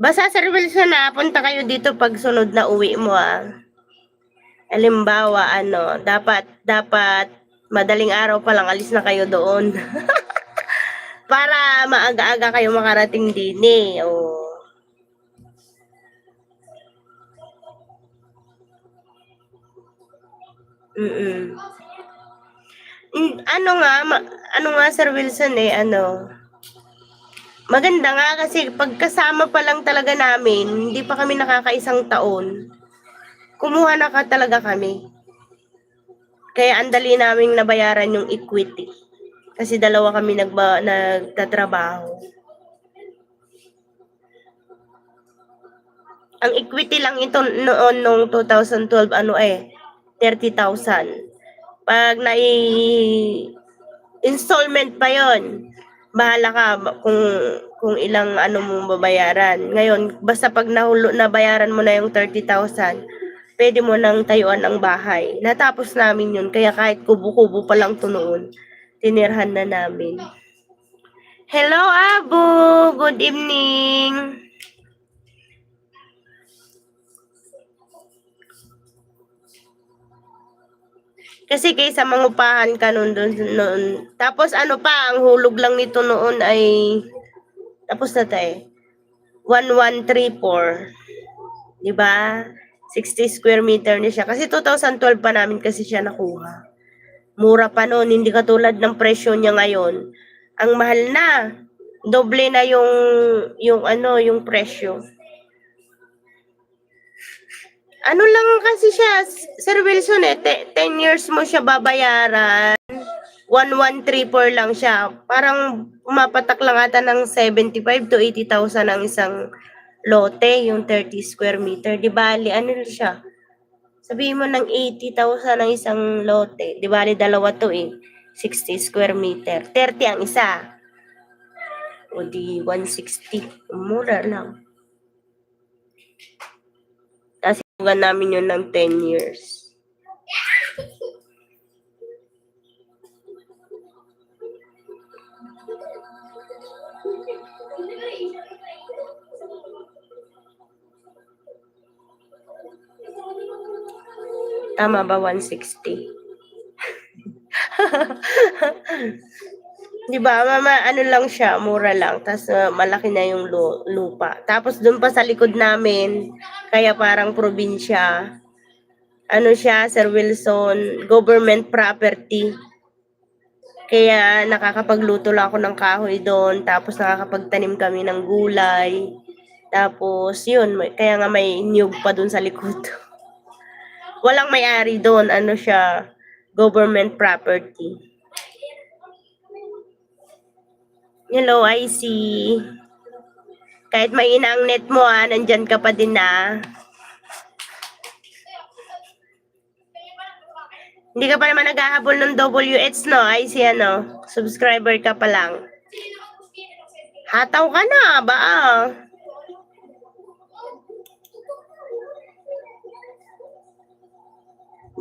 Basta Sir Wilson na, punta kayo dito pag sunod na uwi mo Halimbawa, dapat madaling araw pa lang alis na kayo doon. Para maaga-aga kayo makarating din Oh. Ano nga Sir Wilson maganda nga kasi pagkasama pa lang talaga namin, hindi pa kami nakakaisang taon, kumuha na talaga kami. Kaya andali naming nabayaran yung equity. Kasi dalawa kami nagtatrabaho. Ang equity lang ito noon nung 2012 30,000. Pag installment pa yon, bahala ka kung ilang mo babayaran. Ngayon, basta pag nabayaran mo na yung 30,000, pwede mo nang tayuan ang bahay. Natapos namin yun, kaya kahit kubo-kubo pa lang to noon, tinirhan na namin. Hello, Abu! Good evening! Kasi kaysa mangupahan ka noon. Tapos ang hulog lang nito noon ay, tapos na tayo, 1134. Diba? 60 square meter na siya. Kasi 2012 pa namin kasi siya nakuha. Mura pa noon, hindi katulad ng presyo niya ngayon. Ang mahal na. Doble na yung presyo. Ano lang kasi siya, Sir Wilson 10 years mo siya babayaran. 1134 lang siya. Parang pumapatak lang ata ng 75 to 80,000 ang isang lote, yung 30 square meter. Di bali, ano siya? Sabihin mo ng 80,000 ang isang lote. Di bali, dalawa to 60 square meter. 30 ang isa. O di 160. Mura lang. Tapos namin yun ng 10 years. Tama ba 160? Di ba, mama, ano lang siya, mura lang. Tapos malaki na yung lupa. Tapos doon pa sa likod namin, kaya parang probinsya. Ano siya, Sir Wilson, government property. Kaya nakakapagluto lang ako ng kahoy doon. Tapos nakakapagtanim kami ng gulay. Tapos yun, kaya nga may niyog pa doon sa likod. Walang may-ari doon, ano siya, government property. Hello, I see. Kahit may ang net mo nandyan ka pa din Hindi ka pa naman naghahabol ng WH, no? I see, subscriber ka pa lang. Hataw ka na, ba?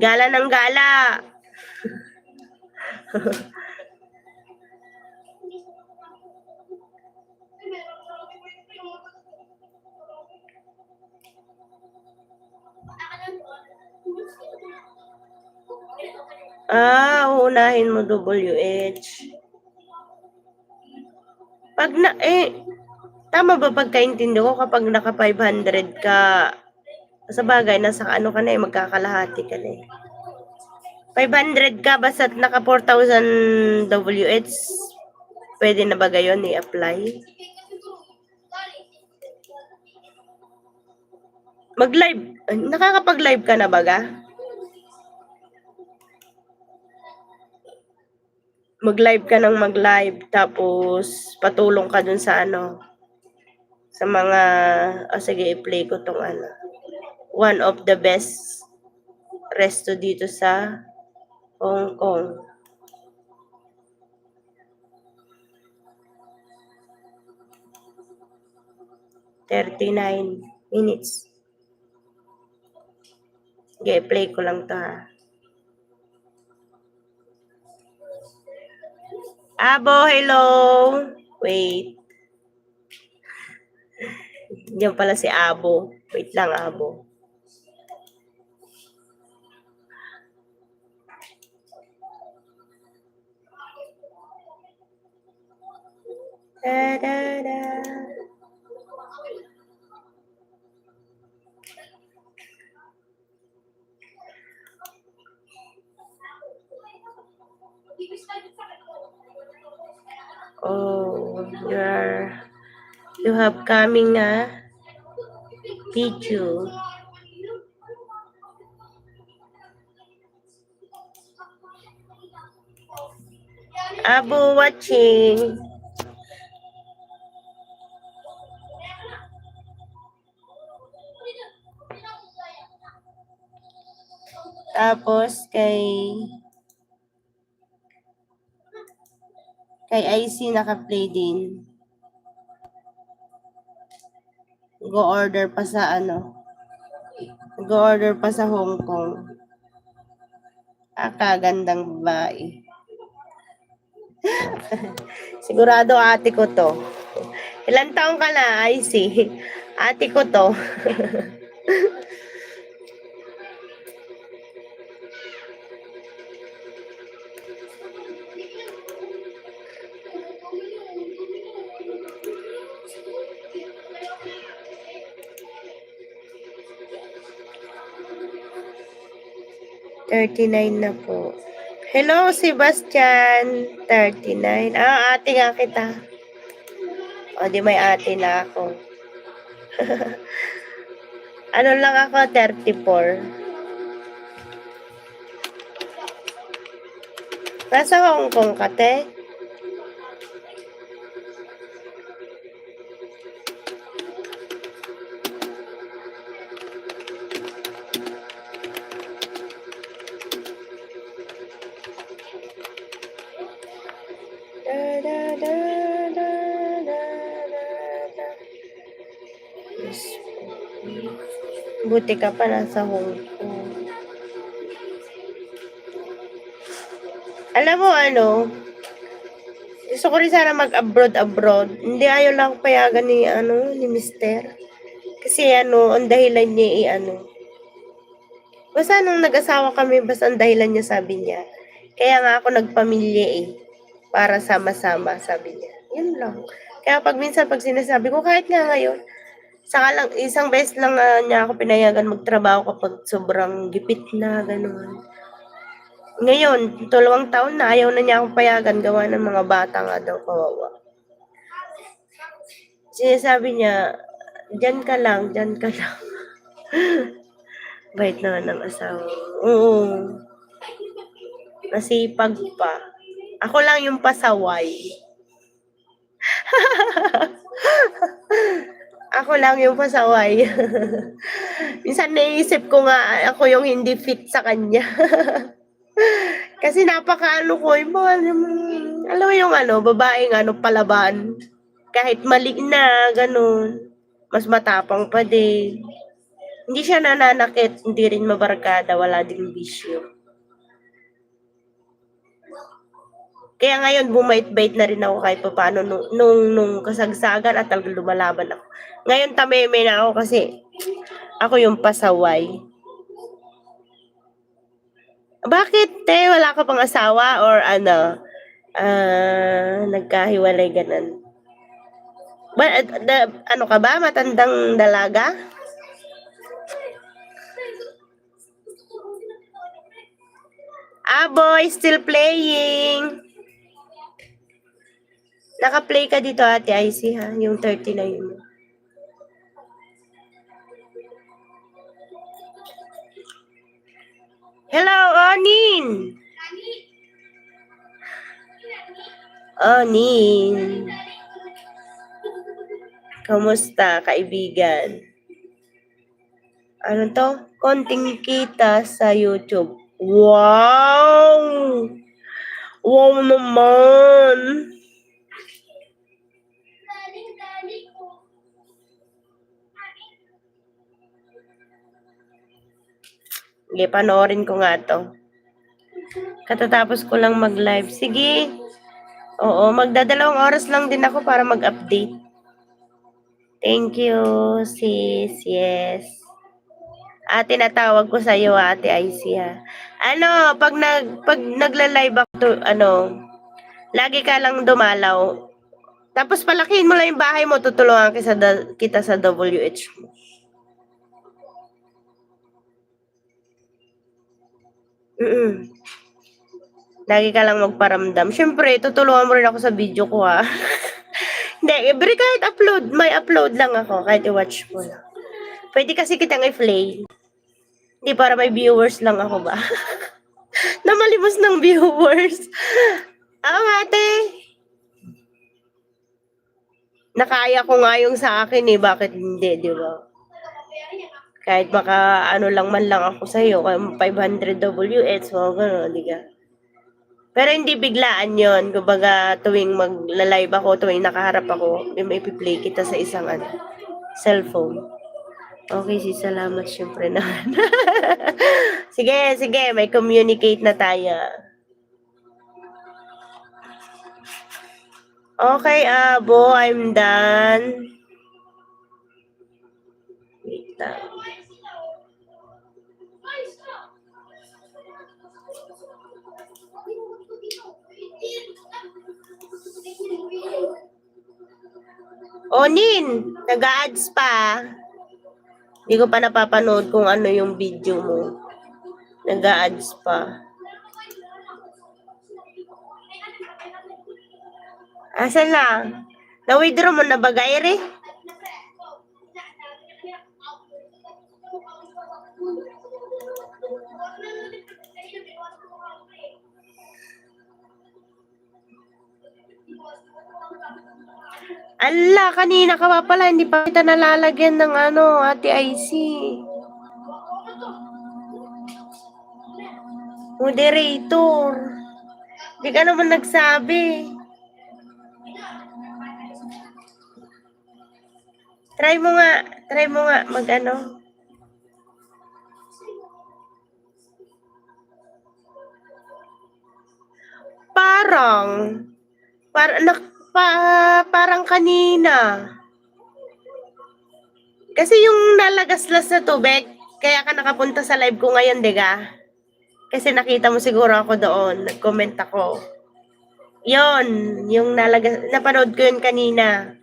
Gala ng gala. Uunahin mo WH. Pag na, tama ba pagkaintindi ko kapag naka 500 ka, sa bagay, nasa ano ka na magkakalahati ka na 500 ka, basta't naka 4,000 WH, pwede na ba gayon i-apply? Mag-live, nakakapag-live ka na baga? Mag-live ka ng mag-live, tapos patulong ka dun sa ano, sa mga, sige, i-play ko tong ano, one of the best resto dito sa Hong Kong. $39. Sige, play ko lang to ha. Abo, hello! Wait. Diyan pala si Abo. Wait lang, Abo. Da-da-da. Oh, you have coming Pichu. Abo watching. Tapos kay IC naka-play din. Go-order pa sa ano. Go-order pa sa Hong Kong. Kagandang babae. Sigurado ate ko to. Ilan taong ka na, IC? Ate ko to. $39 na po. Hello, Sebastian. 39. Ate nga kita. Di may ate na ako. Ano lang ako, 34. Nasa Hong Kong ka, te? Buti ka pa nasa Hong Kong. Alam mo ano, gusto ko rin sana mag-abroad. Hindi, ayaw lang payagan ni Mister. Kasi ang dahilan niya basta nung nag-asawa kami, basta ang dahilan niya, sabi niya. Kaya nga ako nagpamilya para sama-sama, sabi niya. Yun lang. Kaya pag sinasabi ko, kahit nga ngayon, saka lang, isang beses lang niya ako pinayagan magtrabaho kapag sobrang gipit na, gano'n. Ngayon, 2 taon na, ayaw na niya akong payagan, gawa ng mga bata nga daw, kawawa. Sinasabi niya, dyan ka lang. Bait naman ng asawa. Oo. Nasipag pa. Ako lang yung pasaway. Ako lang yung pasaway. Minsan naisip ko nga, ako yung hindi fit sa kanya. Kasi napakaano ko, alam mo yung babaeng palaban. Kahit mali na, ganun. Mas matapang pa din. Hindi siya nananakit, hindi rin mabarkada, wala ding bisyo. Kaya ngayon, bumait-bait na rin ako kahit paano nung kasagsagan at talagang lumalaban ako. Ngayon, tameme na ako kasi ako yung pasaway. Bakit, te? Wala ka pang asawa or ano? Nagkahiwalay ganon. Ano ka ba? Matandang dalaga? Boy, still playing. Naka-play ka dito, Ate Icy, ha? Yung 39 mo. Hello, Onin! Onin! Kamusta, kaibigan? Ano to? Konting kita sa YouTube. Wow! Wow naman! Sige, panoorin ko nga to. Katatapos ko lang mag-live. Sige. Oo, magdadalawang oras lang din ako para mag-update. Thank you, sis. Yes. Tinatawag ko sa iyo, Ate Icy, ha. Ano, pag nagla-live ako, lagi ka lang dumalaw. Tapos palakihin mo lang yung bahay mo, tutulungan kita sa WH mo. Lagi ka lang magparamdam. Siyempre, tutulungan mo rin ako sa video ko, ha. Hindi, every kahit upload, may upload lang ako, kahit i-watch mo lang. Pwede kasi kitang i-play. Hindi, para may viewers lang ako ba? Namalimos ng viewers. Oo, ate. Nakaya ko nga yung sa akin eh. Bakit hindi, di ba? Kahit baka ano lang man lang ako sa'yo, 500 WH, so gano'n, di ka? Pero hindi biglaan yon. Kumbaga, tuwing magla-live ako, tuwing nakaharap ako, may ipi-play kita sa isang cellphone. Okay, salamat syempre naman. Sige, may communicate na tayo. Okay, Abo, I'm done. Wait lang. Nin, nag-a-ads pa. Hindi ko pa napapanood kung ano yung video mo. Nag-a-ads pa. Asan na? Na-withdraw mo na ba, Gairi? Ala, kanina ka pa pala, hindi pa kita nalalagyan ng Ate Icy. Moderator. Hindi ka naman nagsabi. Try mo nga mag-ano. Parang kanina. Kasi yung nalagaslas na tubig, kaya ka nakapunta sa live ko ngayon, diga? Kasi nakita mo siguro ako doon, nag-comment ako. Yon, yung napanood ko yun kanina.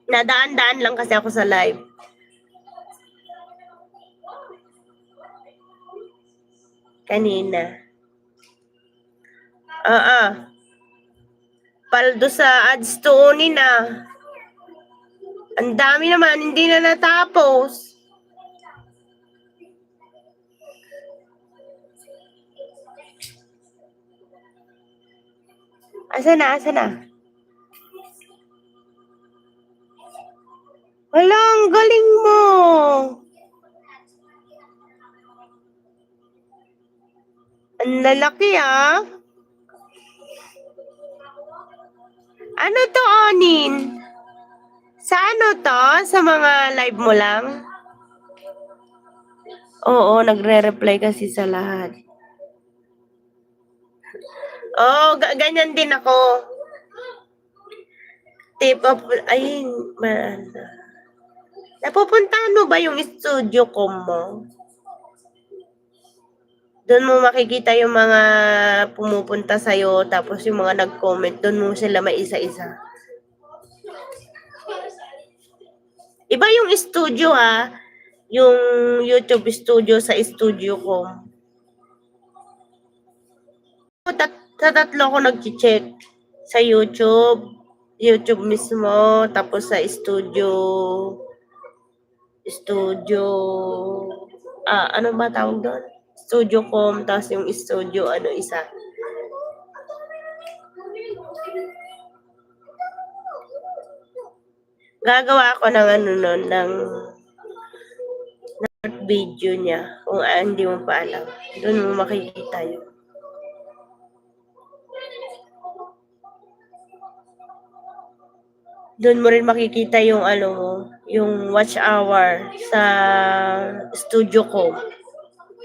Nadaan-daan lang kasi ako sa live. Kanina. Paldo sa ads tuunin na. Ang dami naman, hindi na natapos. Asa na? Wala, ang galing mo. Ang lalaki Ano to, Onin? Sa ano to? Sa mga live mo lang? Oo, nagre-reply kasi sa lahat. Ganyan din ako. Tip of, napupuntahan mo ba yung studio ko mo? Doon mo makikita yung mga pumupunta sa'yo, tapos yung mga nag-comment, doon mo sila maisa-isa. Iba yung studio yung YouTube studio sa studio ko. Sa tatlo ko nag-check. Sa YouTube mismo, tapos sa ano ba tawag doon? Studio.com, tapos yung studio, isa. Gagawa ako ng ng video niya. Kung hindi mo pa alam. Doon mo makikita yun. Doon mo rin makikita yung yung watch hour sa studio ko.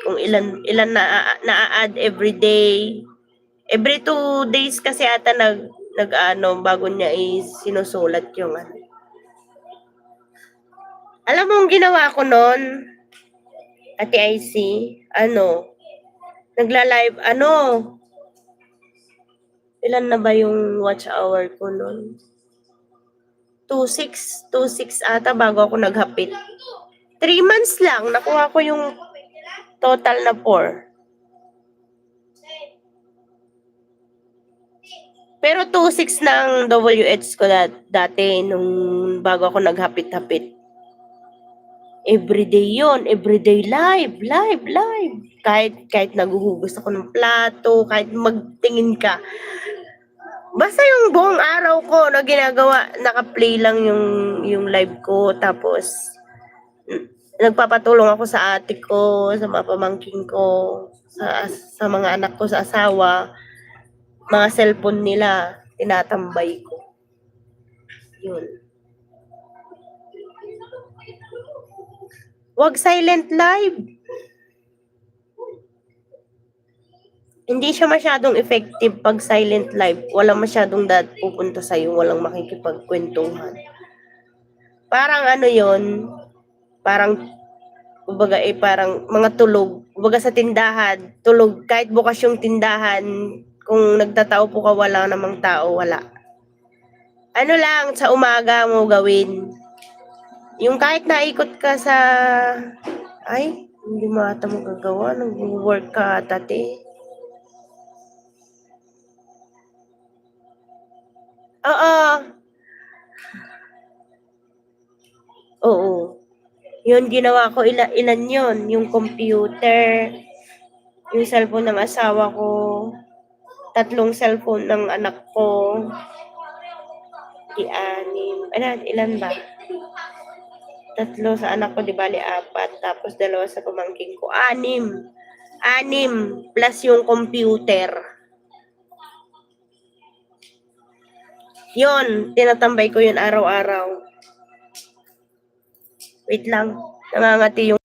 Kung ilan na-add every day. Every 2 days kasi ata bago niya sinusulat yung Alam mo ang ginawa ko noon, Ate IC, nagla-live, ilan na ba yung watch hour ko noon? 2.6 ata bago ako naghapit. 3 months lang, nakuha ko yung total na 4. Pero 2.6 ng WH ko dati nung bago ako naghapit-hapit. Everyday yon, everyday live. Kahit naghuhugas ako ng plato, kahit magtingin ka. Basta yung buong araw ko na ginagawa, naka-play lang yung live ko, tapos nagpapatulong ako sa ate ko, sa mga pamangkin ko, sa mga anak ko, sa asawa, mga cellphone nila, tinatambay ko. Yun. Wag silent live. Hindi siya masyadong effective pag silent live. Walang masyadong pupunta sa'yo, walang makikipagkwentuhan. Parang yon, parang kumbaga parang mga tulog. Kumbaga sa tindahan, tulog. Kahit bukas yung tindahan, kung nagtatao po ka, wala namang tao, wala. Ano lang, sa umaga mo gawin. Yung kahit naikot ka sa... Ay, hindi mo ata magagawa. Nag-work ka, tate. Oo. Yun, ginawa ko, ilan yun. Yung computer, yung cellphone ng asawa ko, 3 cellphone ng anak ko, ilan ba? 3 sa anak ko, di bali 4, tapos 2 sa pamangkin ko, 6. 6, plus yung computer. Yun, tinatambay ko yun araw-araw. Wait lang, nangangati yung...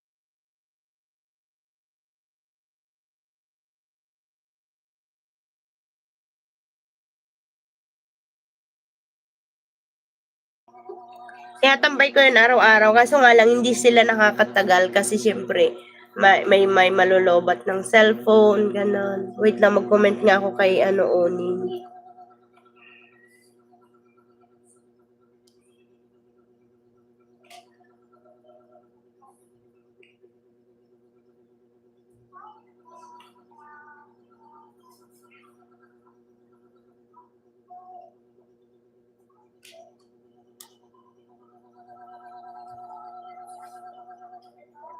Tinatambay ko yun araw-araw, kaso nga lang hindi sila nakakatagal kasi syempre may malulobat ng cellphone, ganon. Wait lang, mag-comment nga ako kay Oni.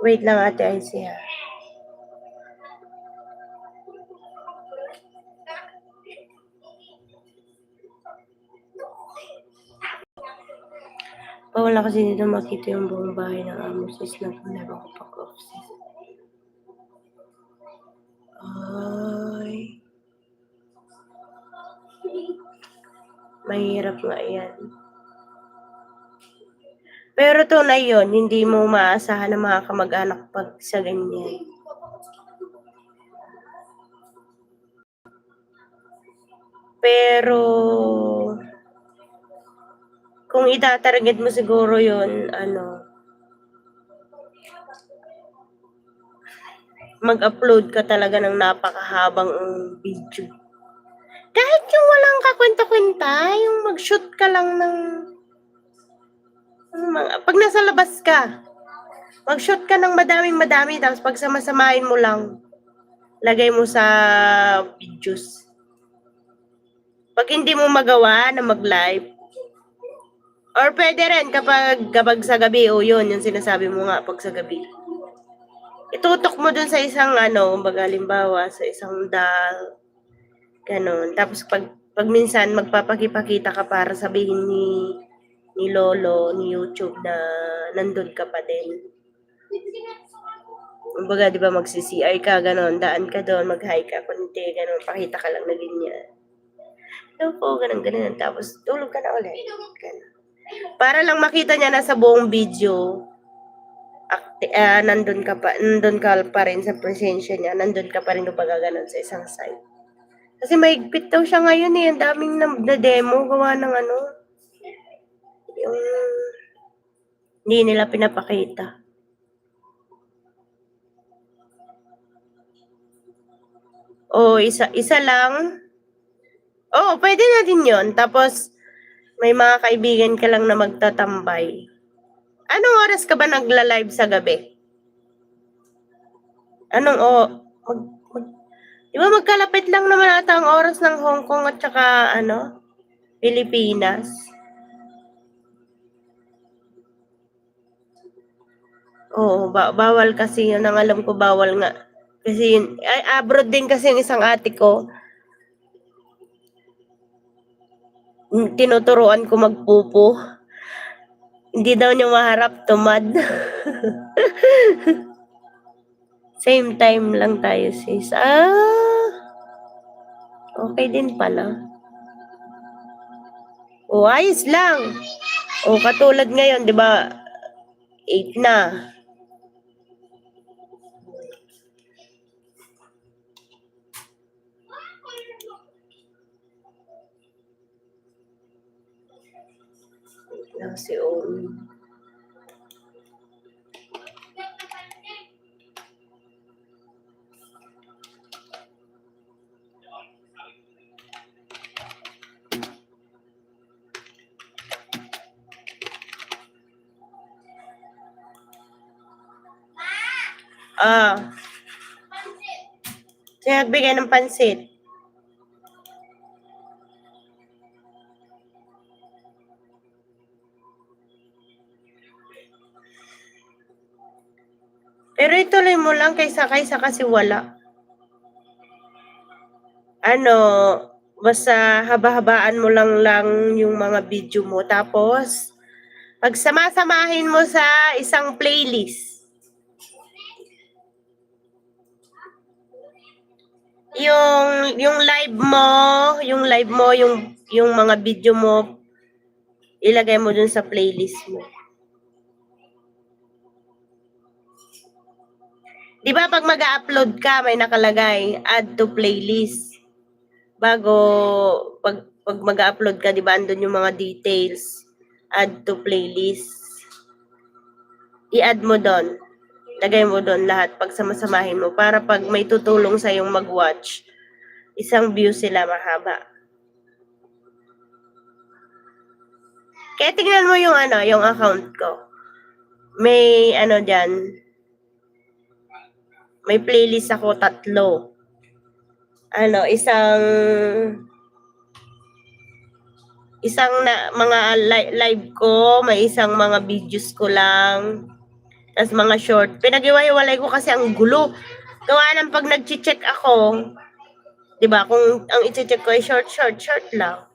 Wait lang, Ate Icy, ha. Wala kasi dito makita yung buong bahay ng amo sis na meron ko pag-off-sis. Ay. Mahirap nga yan. Pero tunay yun, hindi mo maasahan ng mga kamag-anak pag sa ganyan. Pero, kung itatarget mo siguro yun, mag-upload ka talaga ng napakahabang video. Kahit yung walang kakwenta-kwenta, yung mag-shoot ka lang ng mga, pag nasa labas ka, mag-shoot ka ng madaming-madami, tapos pag samasamahin mo lang, lagay mo sa videos. Pag hindi mo magawa na mag-live, or pwede rin kapag sa gabi, o yun, yung sinasabi mo nga, pag sa gabi. Itutok mo dun sa isang baga halimbawa, sa isang dal, ganon. Tapos pag minsan magpapakipakita ka para sabihin ni Lolo, ni YouTube na nandun ka pa din. Kumbaga, di ba, magsi-CR ka, ganon, daan ka doon, mag-hi ka, kunti, ganon, pakita ka lang na ganyan. So po, ganon, tapos tulog ka na ulit. Ganon. Para lang makita niya na sa buong video, nandun ka pa rin sa presensya niya, nandun ka pa rin kapag ganon sa isang site. Kasi mahigpit daw siya ngayon eh, ang daming na-demo, gawa ng yung hindi nila pinapakita. O, isa lang. Oo, pwede na din yun. Tapos, may mga kaibigan ka lang na magtatambay. Anong oras ka ba nagla-live sa gabi? Di ba magkalapit lang naman ata ang oras ng Hong Kong at saka, Pilipinas? Oo, bawal kasi yun. Ang alam ko, bawal nga. Kasi yun, abroad din kasi yung isang ate ko. Tinuturuan ko magpupo. Hindi daw niya maharap, tumad. Same time lang tayo, sis. Okay din pala. O, ayos lang. O, katulad ngayon, di ba, 8 na. Lang si Owen. Siya nagbigay ng pansit. Pero ituloy mo lang kaysa kasi wala. Basta haba-habaan mo lang yung mga video mo. Tapos, pagsama-samahin mo sa isang playlist. Yung live mo, yung mga video mo, ilagay mo dun sa playlist mo. Di ba pag mag-upload ka, may nakalagay, add to playlist. Bago, pag mag-upload ka, di ba, andun yung mga details, add to playlist. I-add mo doon. Lagay mo doon lahat pag samasamahin mo para pag may tutulong sa yung mag-watch, isang view sila mahaba. Kaya tingnan mo yung account ko. May diyan. May playlist ako 3. Isang mga live ko, may isang mga videos ko lang. Tapos mga short. Pinag-iwa-iwalay ko kasi ang gulo. Gawa ng pag nag-check ako, 'di ba? Kung ang i-check ko ay short lang.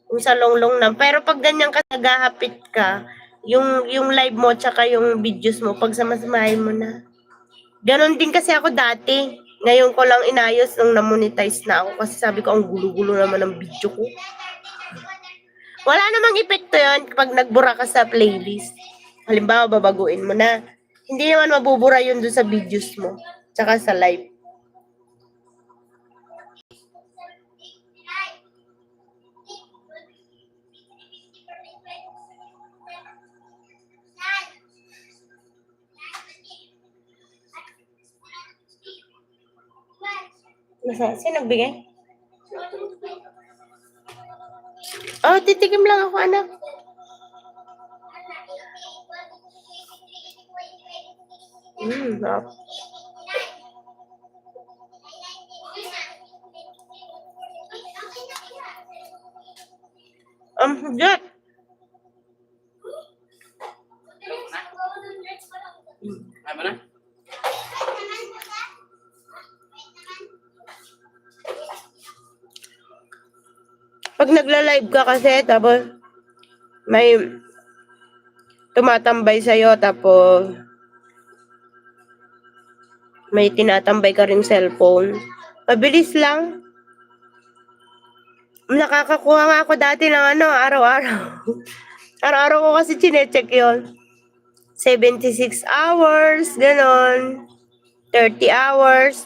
Kung sa long na. Pero pag ganyan ka naghahapit ka, yung live mo tsaka yung videos mo, pag samasamahin mo na. Ganon din kasi ako dati. Ngayon ko lang inayos nung na-monetize na ako kasi sabi ko ang gulo-gulo naman ng video ko. Wala namang epekto yun kapag nagbura ka sa playlist. Halimbawa, babaguin mo na. Hindi naman mabubura yun doon sa videos mo. Tsaka sa live. Sino nagbigay? Oh, titikim lang ako, anak. Sarap. Higit. Ano na? Pag nagla-live ka kasi, tapos may tumatambay sa'yo, tapos may tinatambay ka rin cellphone. Mabilis lang. Nakakakuha nga ako dati ng araw-araw. Araw-araw ko kasi chinecheck yun. 76 hours, ganon. 30 hours.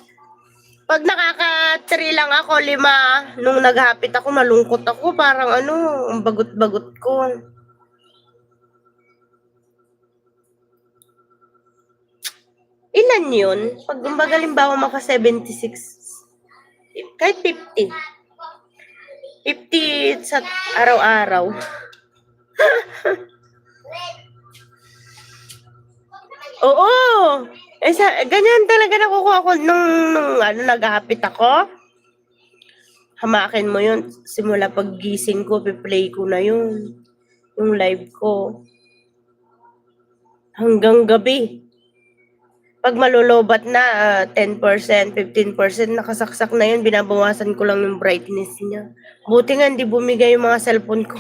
Pag nakaka-3 lang ako, 5, nung naghapit ako, malungkot ako. Parang ang bagot-bagot ko. Ilan yun? Pag halimbawa maka 76, kahit 50. 50 sa araw-araw. Oo. Ganyan talaga nakukuha ko nung naghahapit ako. Hamakin mo yun. Simula paggising ko, piplay ko na yun. Yung live ko. Hanggang gabi. Pag malulobat na, 10%, 15%, nakasaksak na yun. Binabawasan ko lang yung brightness niya. Buti nga hindi bumigay yung mga cellphone ko.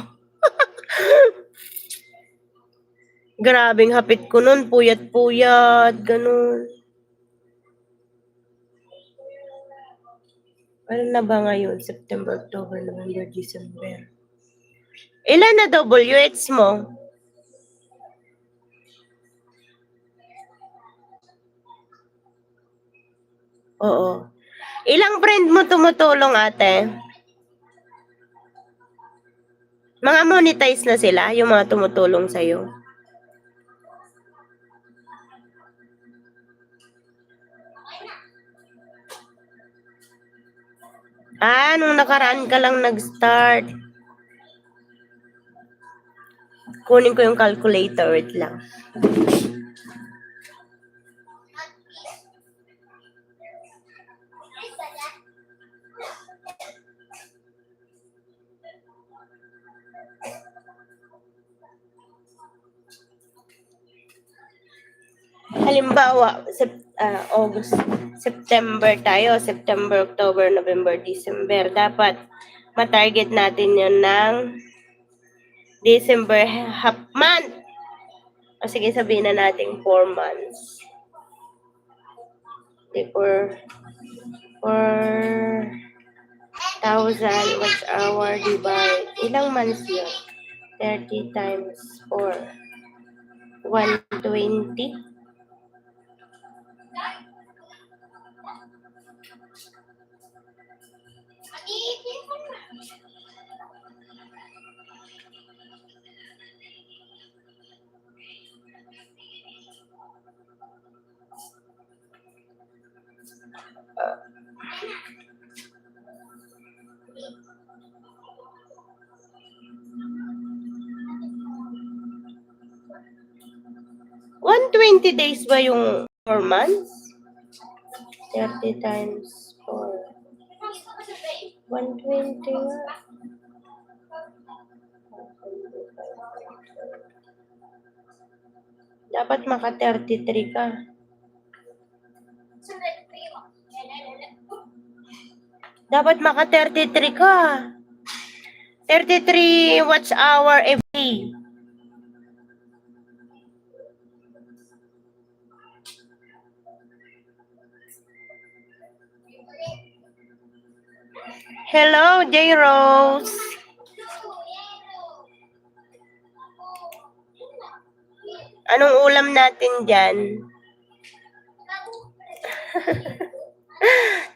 Grabing hapit ko nun, puyat-puyat, ganun. Ano na ba ngayon? September, October, November, December. Ilan na WH mo? Oo. Ilang friend mo tumutulong, ate? Mga monetize na sila, yung mga tumutulong sa'yo? Nung nakaraan ka lang nag-start. Kunin ko yung calculator, wait lang. Halimbawa, August, September tayo. September, October, November, December. Dapat matarget natin yun ng December half month. O sige, sabihin na natin 4 months. Okay, 4,000 watch hour divide. Ilang months yun? 30 times 4. 120. Uh, 120 days ba yung 4 months? 30 times 4. 120 nga. Dapat maka 33 ka. Dapat maka 33 ka. 33 watch hour every day. Hello, J. Rose. Anong ulam natin dyan?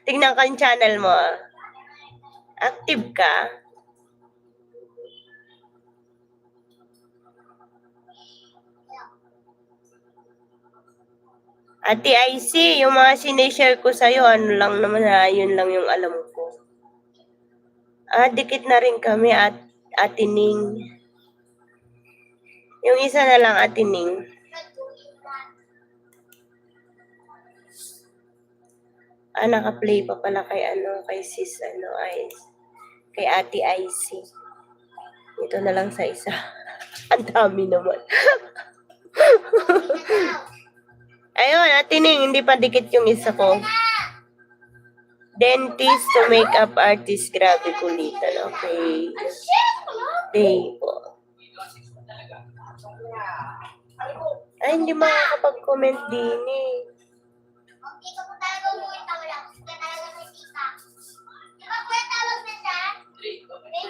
Tingnan ka yung channel mo. Active ka? Ate IC, yung mga sinishare ko sa'yo, ano lang naman ha, yun lang yung alam ko. Dikit na rin kami at Ate Ning. Yung isa na lang, Ate Ning. Naka-play pa pala kay kay sis, kay Ate IC. Ito na lang sa isa. Ang dami naman. Ayun, Ate Ning, hindi pa dikit yung isa ko. Dentist to makeup artist, grabe kulitan. Okay. Day po. Ay, hindi makakapag-comment din eh.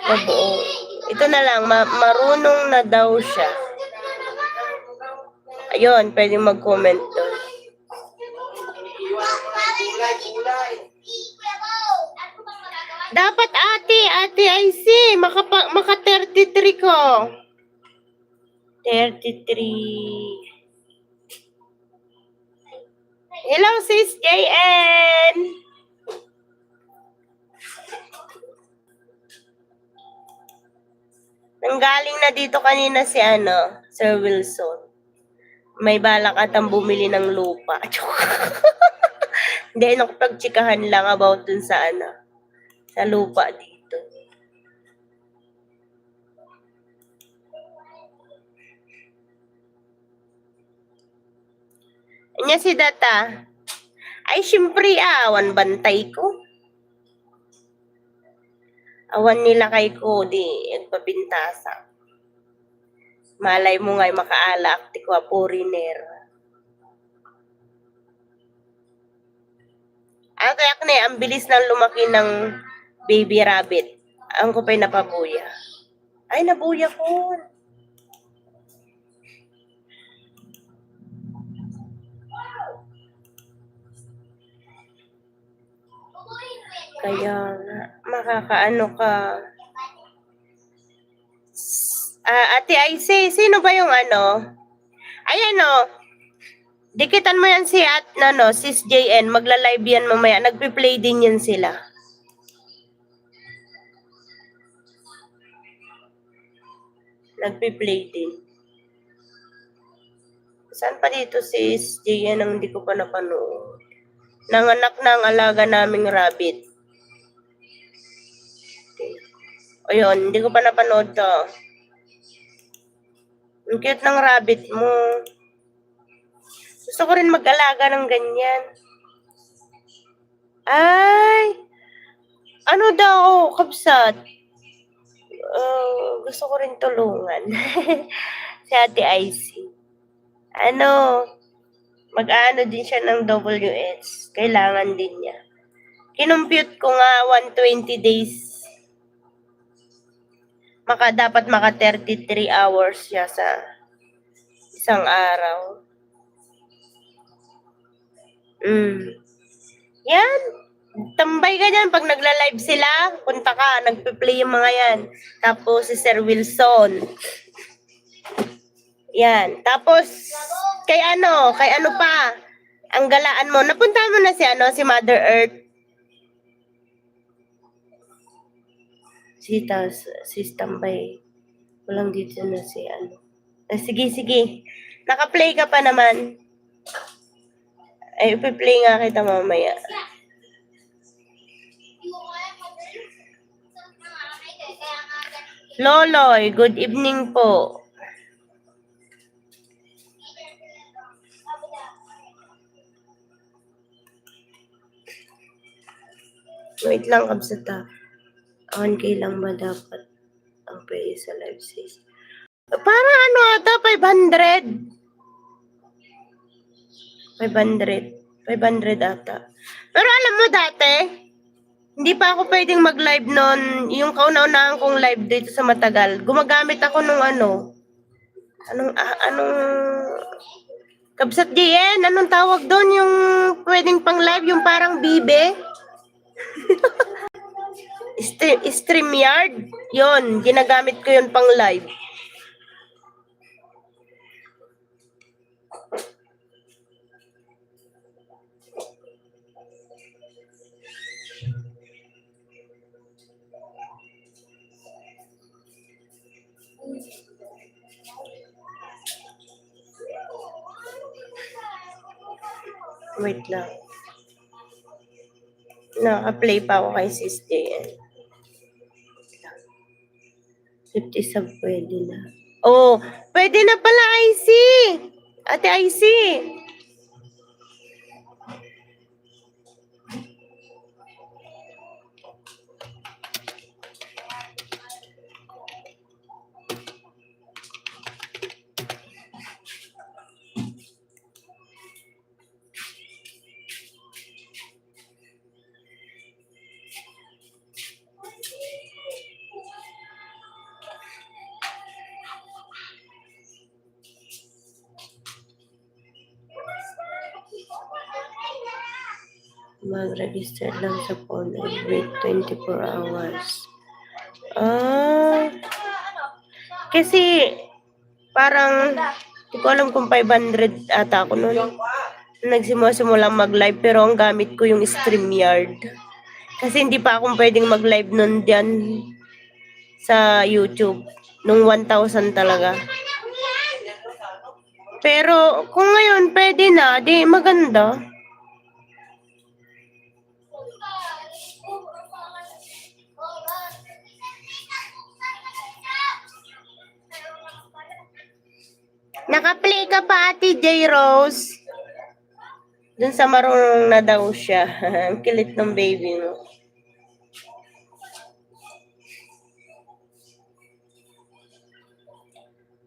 Mabuo. Ito na lang, marunong na daw siya. Ayun, pwedeng mag-comment doon. Dapat ate IC, maka 33 ko. 33. Hello, sis JN! Nanggaling na dito kanina si Sir Wilson. May balak atang bumili ng lupa. Hindi, nakapagtsikahan lang about dun sa sa lupa dito. Anya si Data? Ay, syempre awan bantay ko. Awan nila kay Cody, nagpabintasa. Malay mo nga'y makaalak, tikwa poriner. Kaya ang bilis ng lumaki ng baby rabbit. Ang ko pa'y napabuya. Ay, nabuya ko. Kaya makakaano ka. Ate IC, sino ba yung Ayan dikitan mo yan si sis JN, magla-live yan mamaya. Nagpi-play din yan sila. Nagpi-play din. Saan pa dito sis JN ang hindi ko pa napanood? Nanganak na ang alaga naming rabbit. Okay. Ayun, hindi ko pa napanood to. Ang cute ng rabbit mo. Gusto ko rin mag-alaga ng ganyan. Ay! Ano daw, kabsat? Gusto ko rin tulungan. Si Ate IC. Mag-ano din siya ng WS. Kailangan din niya. Kinumpute ko nga 120 days. Dapat maka 33 hours siya sa isang araw. Yan. Tambay ka dyan. Pag nagla-live sila, punta ka. Nagpe-play yung mga yan. Tapos si Sir Wilson. Yan. Tapos, kay ano pa, ang galaan mo. Napunta mo na si Mother Earth. Si Tambay. Walang dito na si sige. Naka-play ka pa naman. Ay, ipi-play nga kita mamaya. Loloy, good evening po. Wait lang, kabsata. 1K lang ba dapat ang pay sa live sis? Para ata, 500. 500 ata. Pero alam mo dati, hindi pa ako pwedeng mag-live noon. Yung kauna-unahan kong live dito sa Matagal, gumagamit ako nung kabsat JN, anong tawag doon? Yung pwedeng pang live, yung parang bibe? StreamYard? Yun, ginagamit ko yun pang live. Wait lang. Naka-play pa ako kay Sis JN. 50 sub pwede na. Oh, pwede na pala, IC! Ate IC! Mag-register lang sa phone and wait 24 hours. Ah, kasi parang hindi ko alam kung 500 ata ako noon. Nagsimula mag-live pero ang gamit ko yung StreamYard. Kasi hindi pa akong pwedeng mag-live nun dyan sa YouTube. Nung 1,000 talaga. Pero kung ngayon pwede na, di maganda. Naka-play ka pa, Ate J. Rose. Dun sa marunong na daw siya. Ang kilit ng baby mo.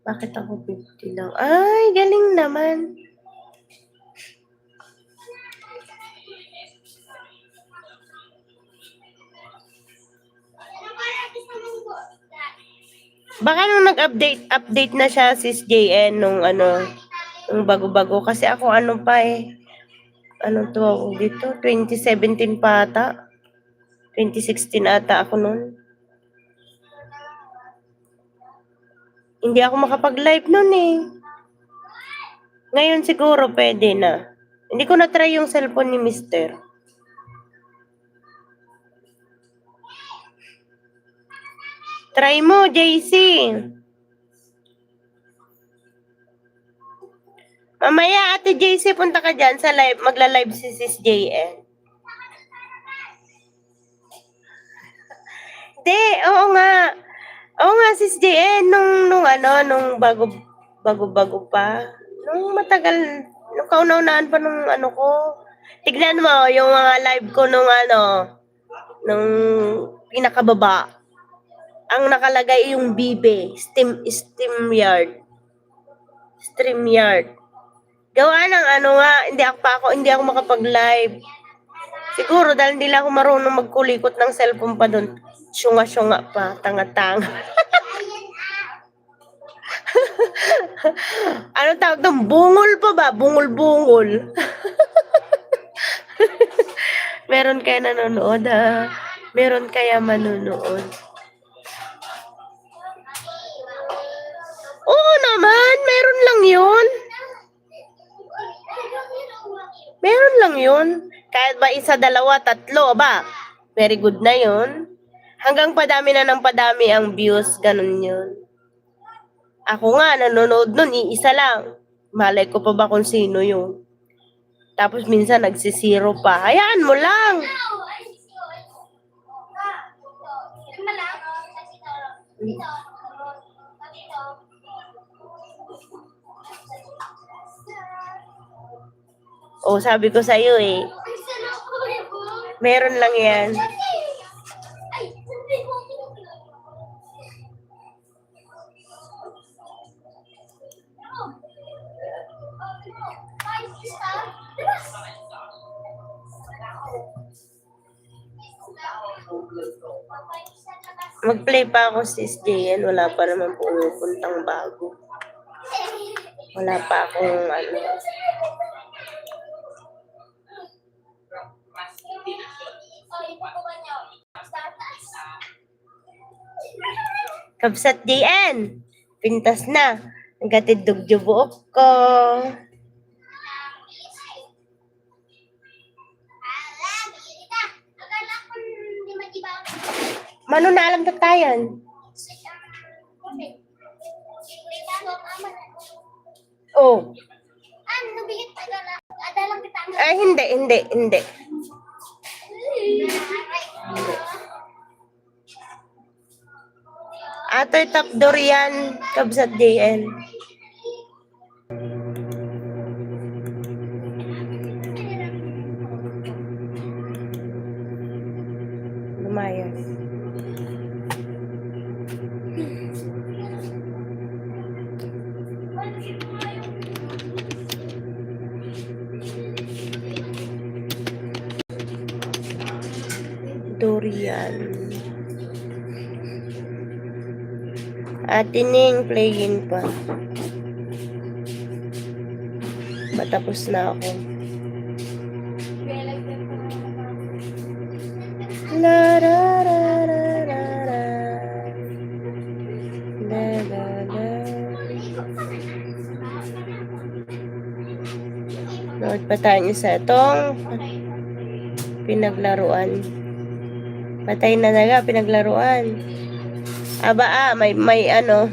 Bakit ako 50 lang? Ay, galing naman. Baka nung update na siya, Sis JN, nung bago-bago. Kasi ako pa eh. Ano to dito? 2017 pa ata. 2016 ata ako nun. Hindi ako makapag-live nun eh. Ngayon siguro pwede na. Hindi ko na-try yung cellphone ni Mister. Try mo, JC. Mamaya, Ate JC, punta ka dyan sa live. Magla-live si Sis JN. Hindi, oo nga. Oo nga, Sis JN, nung bago-bago pa. Nung matagal, nung kauna-unaan pa nung ko. Tignan mo, yung mga live ko nung pinakababa. Ang nakalagay yung Bibe, StreamYard. Gawa ng hindi ako makapag-live. Siguro dahil hindi lang ako marunong magkulikot ng cellphone pa doon. Syunga-syunga pa, tanga-tanga. Ano tawag doon? Bungol pa ba? Bungol-bungol. Meron kaya nanonood Meron kaya manonood? Oo naman, meron lang yun. Meron lang yun. Kahit ba isa, dalawa, tatlo, ba? Very good na yun. Hanggang padami na ng padami ang views, ganun yun. Ako nga, nanonood nun, iisa lang. Malay ko pa ba kung sino yun. Tapos minsan nagsisiro pa. Hayaan mo lang. Oh, sabi ko sa'yo eh. Meron lang yan. Mag-play pa ako, Sis JN. Wala pa naman pumupuntang bago. Wala pa akong Kabsat JN. Pintas na. Nagatidog buok ko. Mano na alam tayo. Oh. Ay, hindi, hindi, hindi. Atoy Top Durian, Kabsat JL. Lumayas. Durian. Atining playing pa. Matapos na ako. La la la la la la. La la la. Nood pa tayo sa itong pinaglaruan. Patay na naga, pinaglaruan. Aba may ano,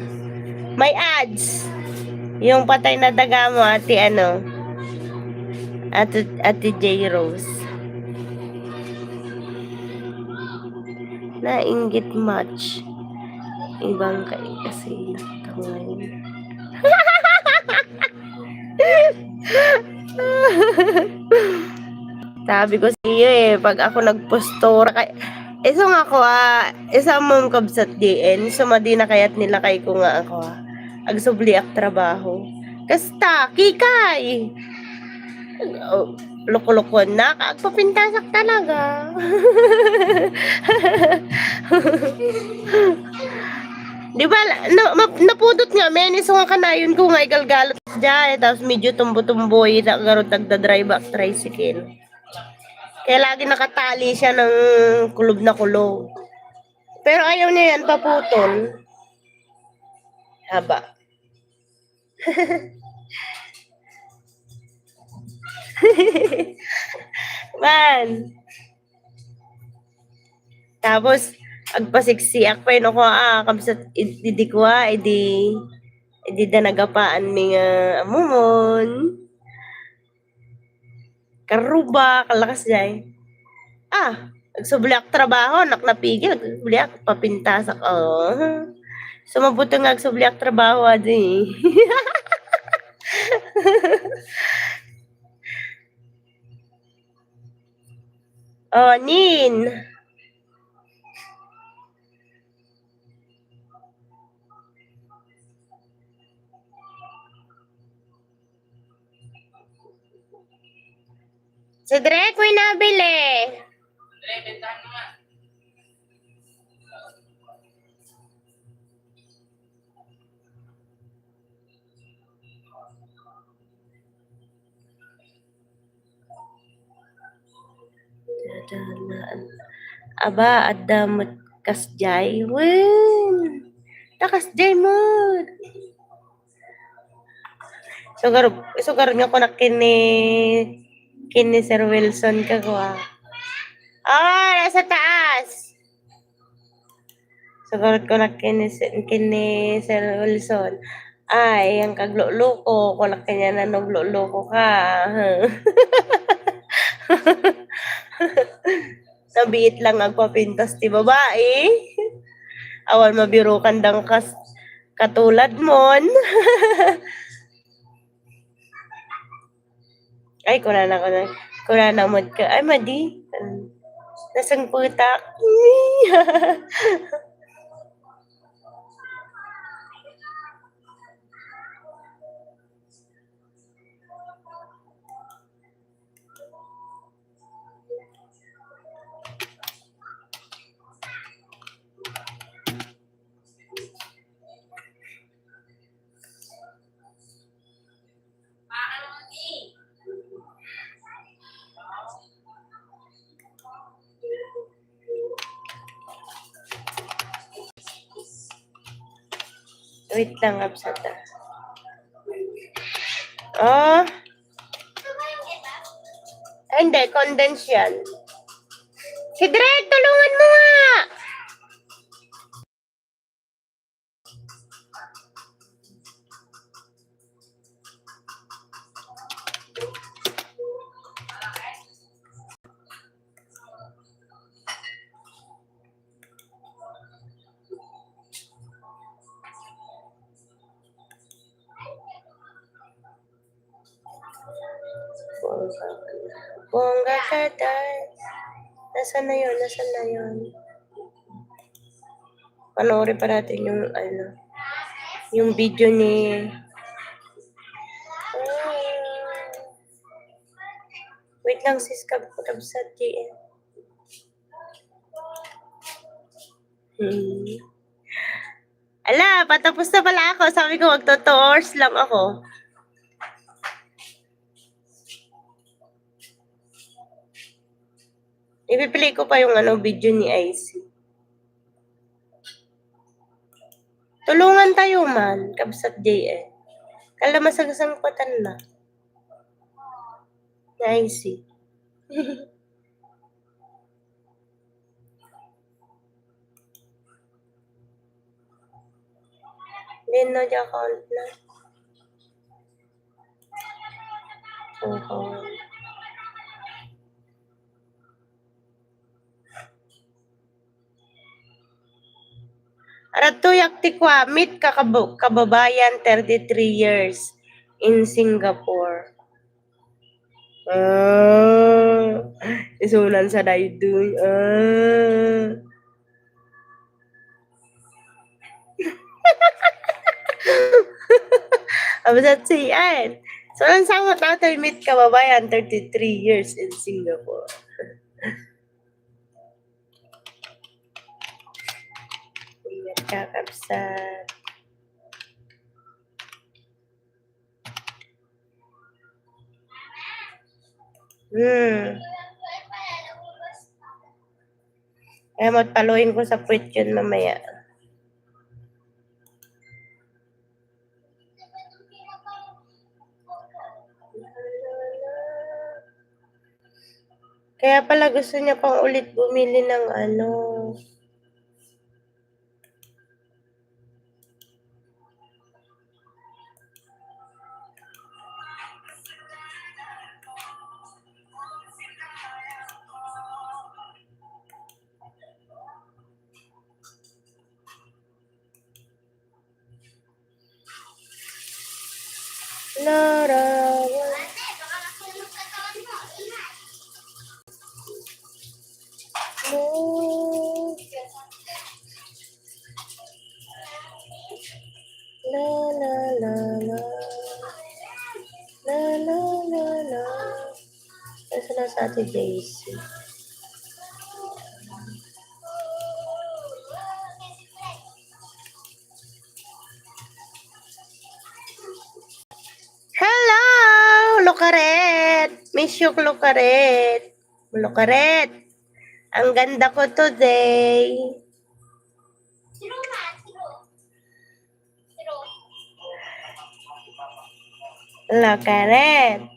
may ads. Yung patay na daga mo, ate ano, ate J. Rose. Nainggit much. Ibang kasi ngayon. Sabi ko sa iyo pag ako nagpostora kay isang ako isang mong kabsat diin, sumadi na kayat nila kay ko nga ako agsubli ak trabaho. Kasta, kikay! Oh, loko-lokon na, agpapintasak talaga. Di ba, napudot nga, menis nga kanayon ko nga igalgalot dyan, tapos medyo tumbo-tumboy, garot nagda-drive back tricycle. Kaya lagi nakatali siya ng kulob na kulob. Pero ayaw niya yan, paputol. Haba. Man. Tapos, agpasiksiak pa yun ako, kamsat, idi ko idi da nagapaan mi nga amumon. Karuba, kalakas jay. Agsubliak trabaho, napigil, agsubliak, papintasak, Sumabuto nga agsubliak trabaho, adi. Nin. Si Drek, may nabili. Dre, bentahan mo nga. Aba, adamot kasjay. Wen. Takasjay mo. Sugar nga ko na kini Sir Wilson ka ko nasa taas. Sugar ko na kini Sir Wilson. Ay, ang kagluloko ko na kanya na nagluloko ka. Nabiit lang agpapintas ti babae. Awan mabirukan dang katulad mon. Ay, kuna na mod ka. Ay, madi. Nasang putak. Wait lang, absata. Ay, hindi, condense yan. Si Dredd, tulungan mo nga! Bongga ka, day. Nasaan na yun? Nasaan na yun? Panoorin pa natin yung, yung video ni... Wait lang, sis. Kabsat, JM. Ala, patapos na pala ako. Sabi ko, magto 2 hours lang ako. Ipiplay ko pa yung video ni IC. Tulungan tayo man, kabsat JM. Kala masagasangkutan na. Ni IC. Lino di account na. Aratuyak tikwa, meet kababayan 33 years in Singapore. Isunan sa daydoy. Abasat siyan. So, ang sangot natin meet kababayan 33 years in Singapore. Ingat ka, kabsat. Kaya magpaluin ko sa puwet yun mamaya. Kaya pala gusto niya pang ulit bumili ng larawan. La la la la. La la la la. Nasa na sa Ate Daisy? Hello! Lukaret! Miss you, Lukaret. Lukaret! Ang ganda ko today. Lukaret!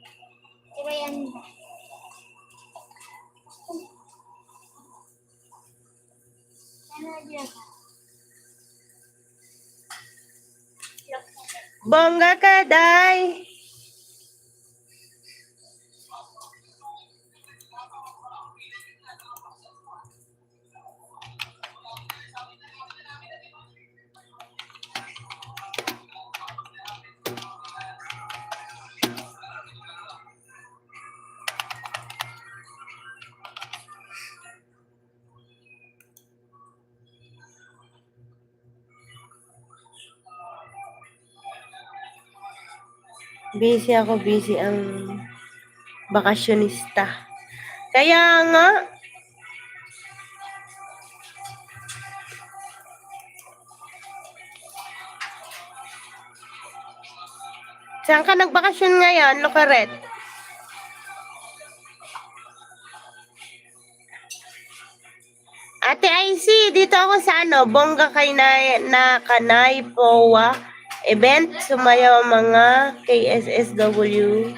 Bongga ka, day! Busy ako, busy ang bakasyonista. Kaya nga, saan ka nagbakasyon ngayon, Lukaret? Ate IC, dito ako sa Bongga kay na Kanay Powa event. Sumayaw ang mga KSSW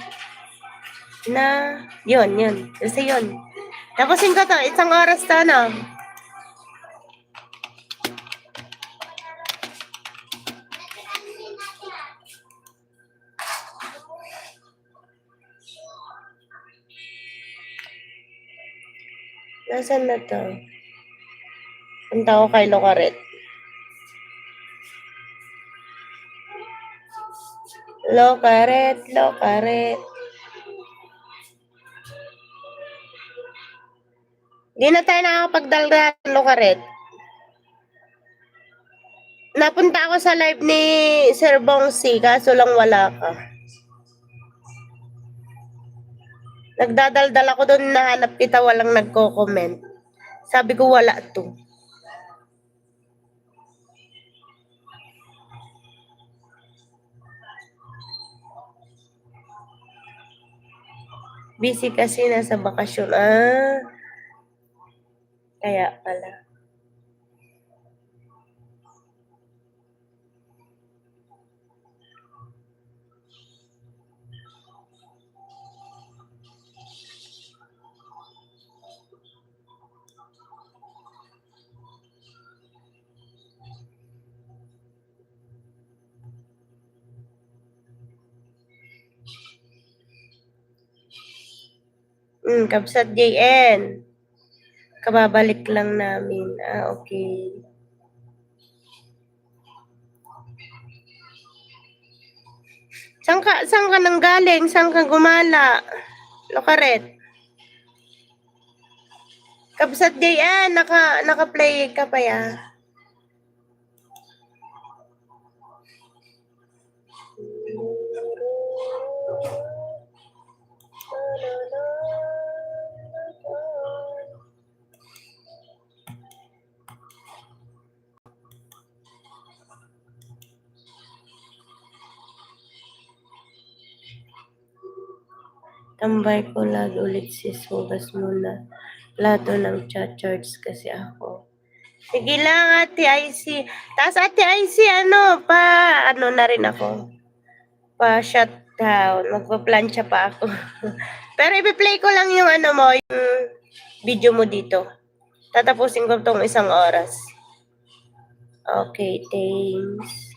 na, yun. Kasi yun. Tapusin ko to, 1 oras to, Nasaan na to? Punta ko kay Lukaret. Lukaret. Di na tayo nakakapagdaldalan, Locaret. Napunta ako sa live ni Sir Bongsi, kaso lang wala ka. Nagdadaldal ako doon, nahanap kita, walang nagko-comment. Sabi ko wala to. Busy kasi nasa bakasyon. Kaya pala. Kabsat JN. Kababalik lang namin. Okay. Saan ka nang galing? Saan ka gumala? Locaret. Kabsat JN, naka-play ka pa ya. Tambay ko lag ulit sis, hugas muna. Plato ng charge kasi ako. Sige lang, Ate IC. Tapos Ate IC, ano na rin ako. Pa-shutdown. Magpa-plancha pa ako. Pero ipi-play ko lang yung yung video mo dito. Tatapusin ko tong 1 oras. Okay, thanks.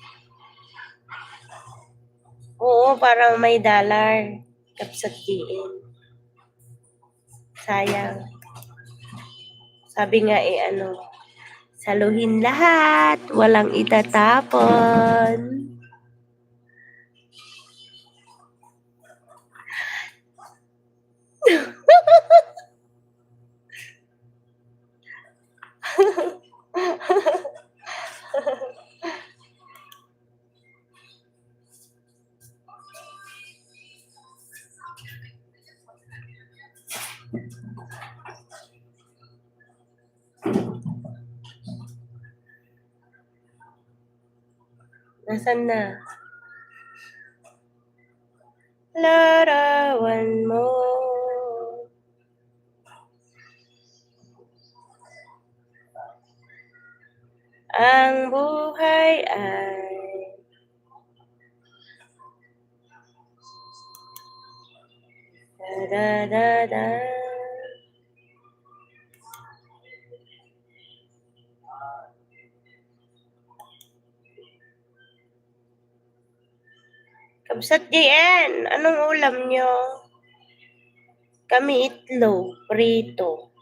Oo, parang may dollar. Kapsat DN. Sayang. Sabi nga saluhin lahat, walang itatapon. Nasaan na? Larawan mo. Ang buhay ay da-da-da-da. Kabsat JN, anong ulam nyo? Kami itlog, prito.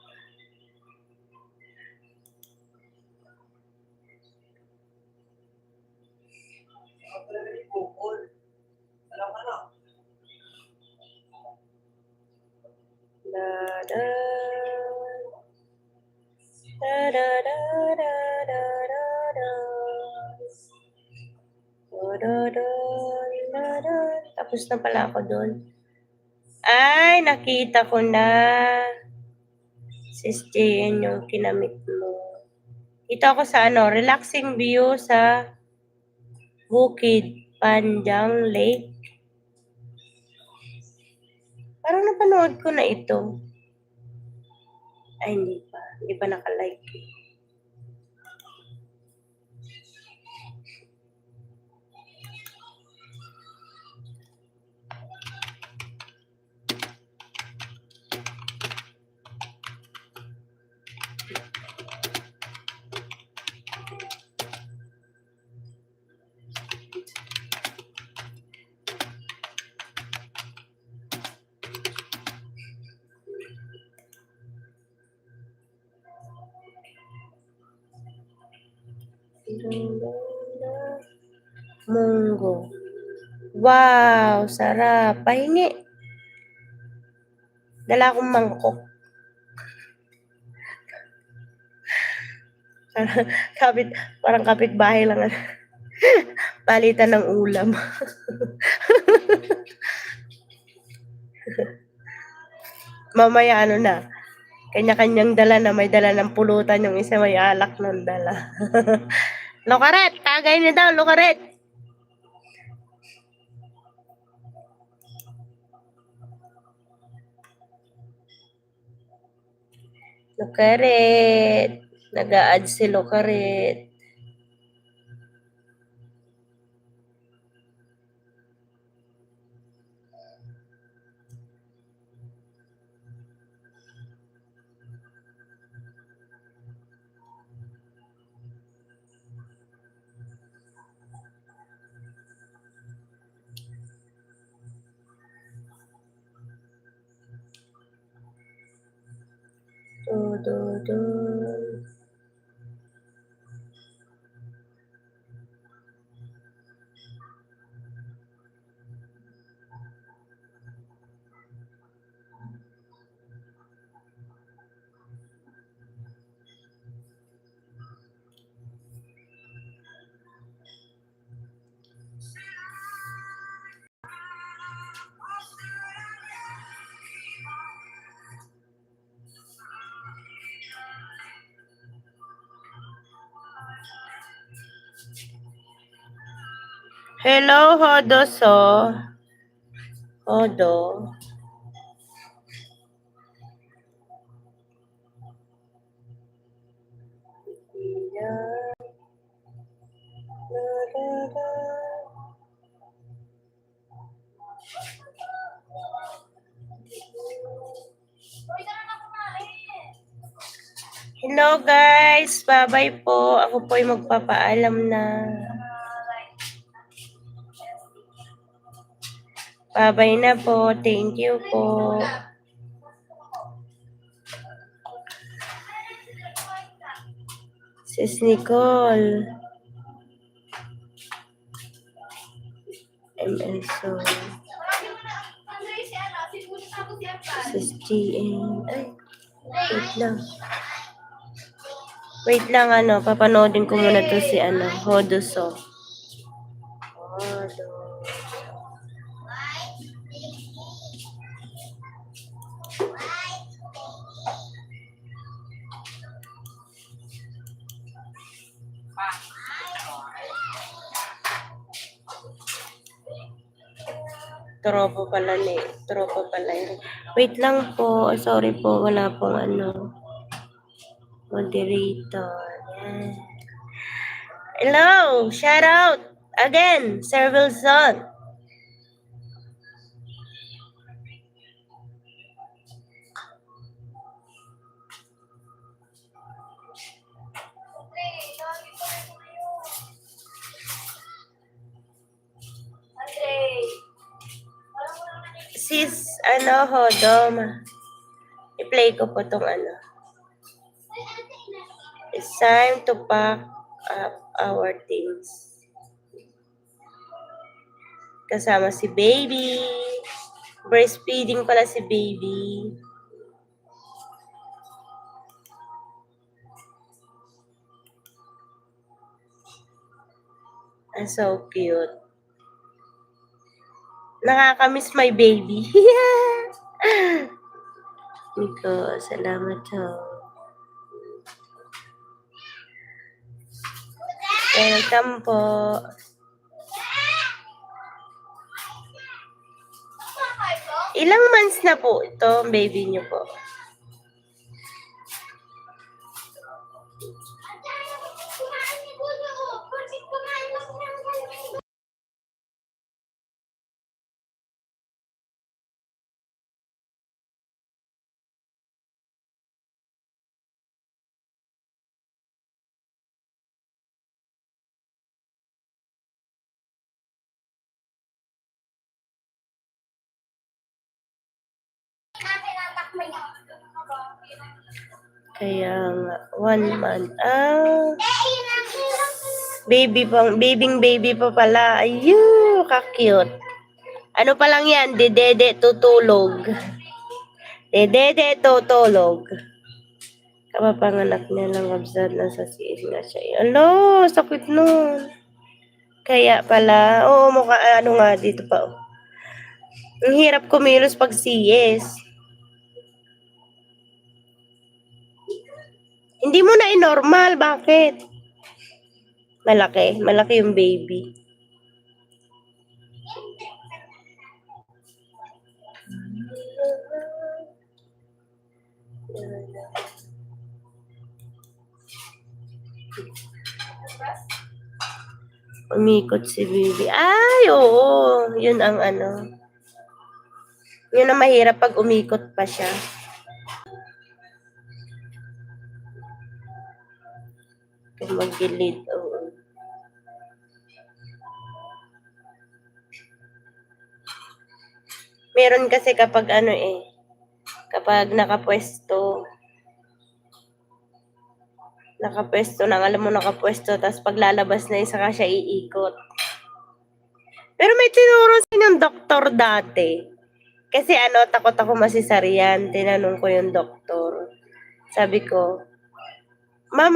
Da-da. Da-da-da-da-da-da-da. Da-da-da-da-da. Tapos na pala ako doon. Ay, nakita ko na. Sis JN yung kinamit mo. Dito ako sa relaxing view sa Bukid Panjang Lake. Parang napanood ko na ito. Ay, hindi pa. Hindi pa nakalike eh. Munggo. Wow, sarap. Pahingi. Dala akong mangkok. Kapit, parang kapitbahay lang. Palitan ng ulam. Mamaya ano na, kanya-kanyang dala na, may dala ng pulutan, yung isa may alak ng dala. Lokaret! Tagay niyo daw, Lokaret! Lokaret! Nag-a-add si Lokaret. Do. Hello, Hodo so. Hodo. Hello guys, bye-bye po. Ako po ay magpapaalam na. Bye-bye na po. Thank you po. Sis Nicole. MSO. Sis GN. Ay, wait lang. Wait lang, papanoodin ko muna to si, Hodoso. Hodo. Tropa pala yun. Wait lang po. Sorry po, wala pong moderator. Yan. Hello! Shout out! Again, Sir Wilson. Sis, Hodom. I-play ko po tong It's time to pack up our things. Kasama si baby. Breastfeeding pala si baby. So cute. Nakakamiss my baby. Nico, salamat ho. Welcome po. Ilang months na po ito, baby niyo po? Kaya nga, 1 month. Baby pa pala. Ayun, ka-cute. Ano pa lang yan? Dedede tutulog. Dedede tutulog. Kapapanganak niya lang kabsat na sa CS nga siya. Alo, sakit nun. Kaya pala, oo, mukha, ano nga, dito pa. Oh. Ang hirap kumilos pag CS. Hindi mo na normal, bakit? Malaki yung baby. Umikot si baby. Ay, oo. Yun ang ano. Yun ang mahirap pag umikot pa siya. Kung mag-gilid, oo. Meron kasi kapag ano kapag nakapwesto, nang alam mo nakapwesto, tapos paglalabas na isa ka siya iikot. Pero may tinuro sa ng doktor dati. Kasi takot ako masisaryan. Tinanong ko yung doktor. Sabi ko, ma'am,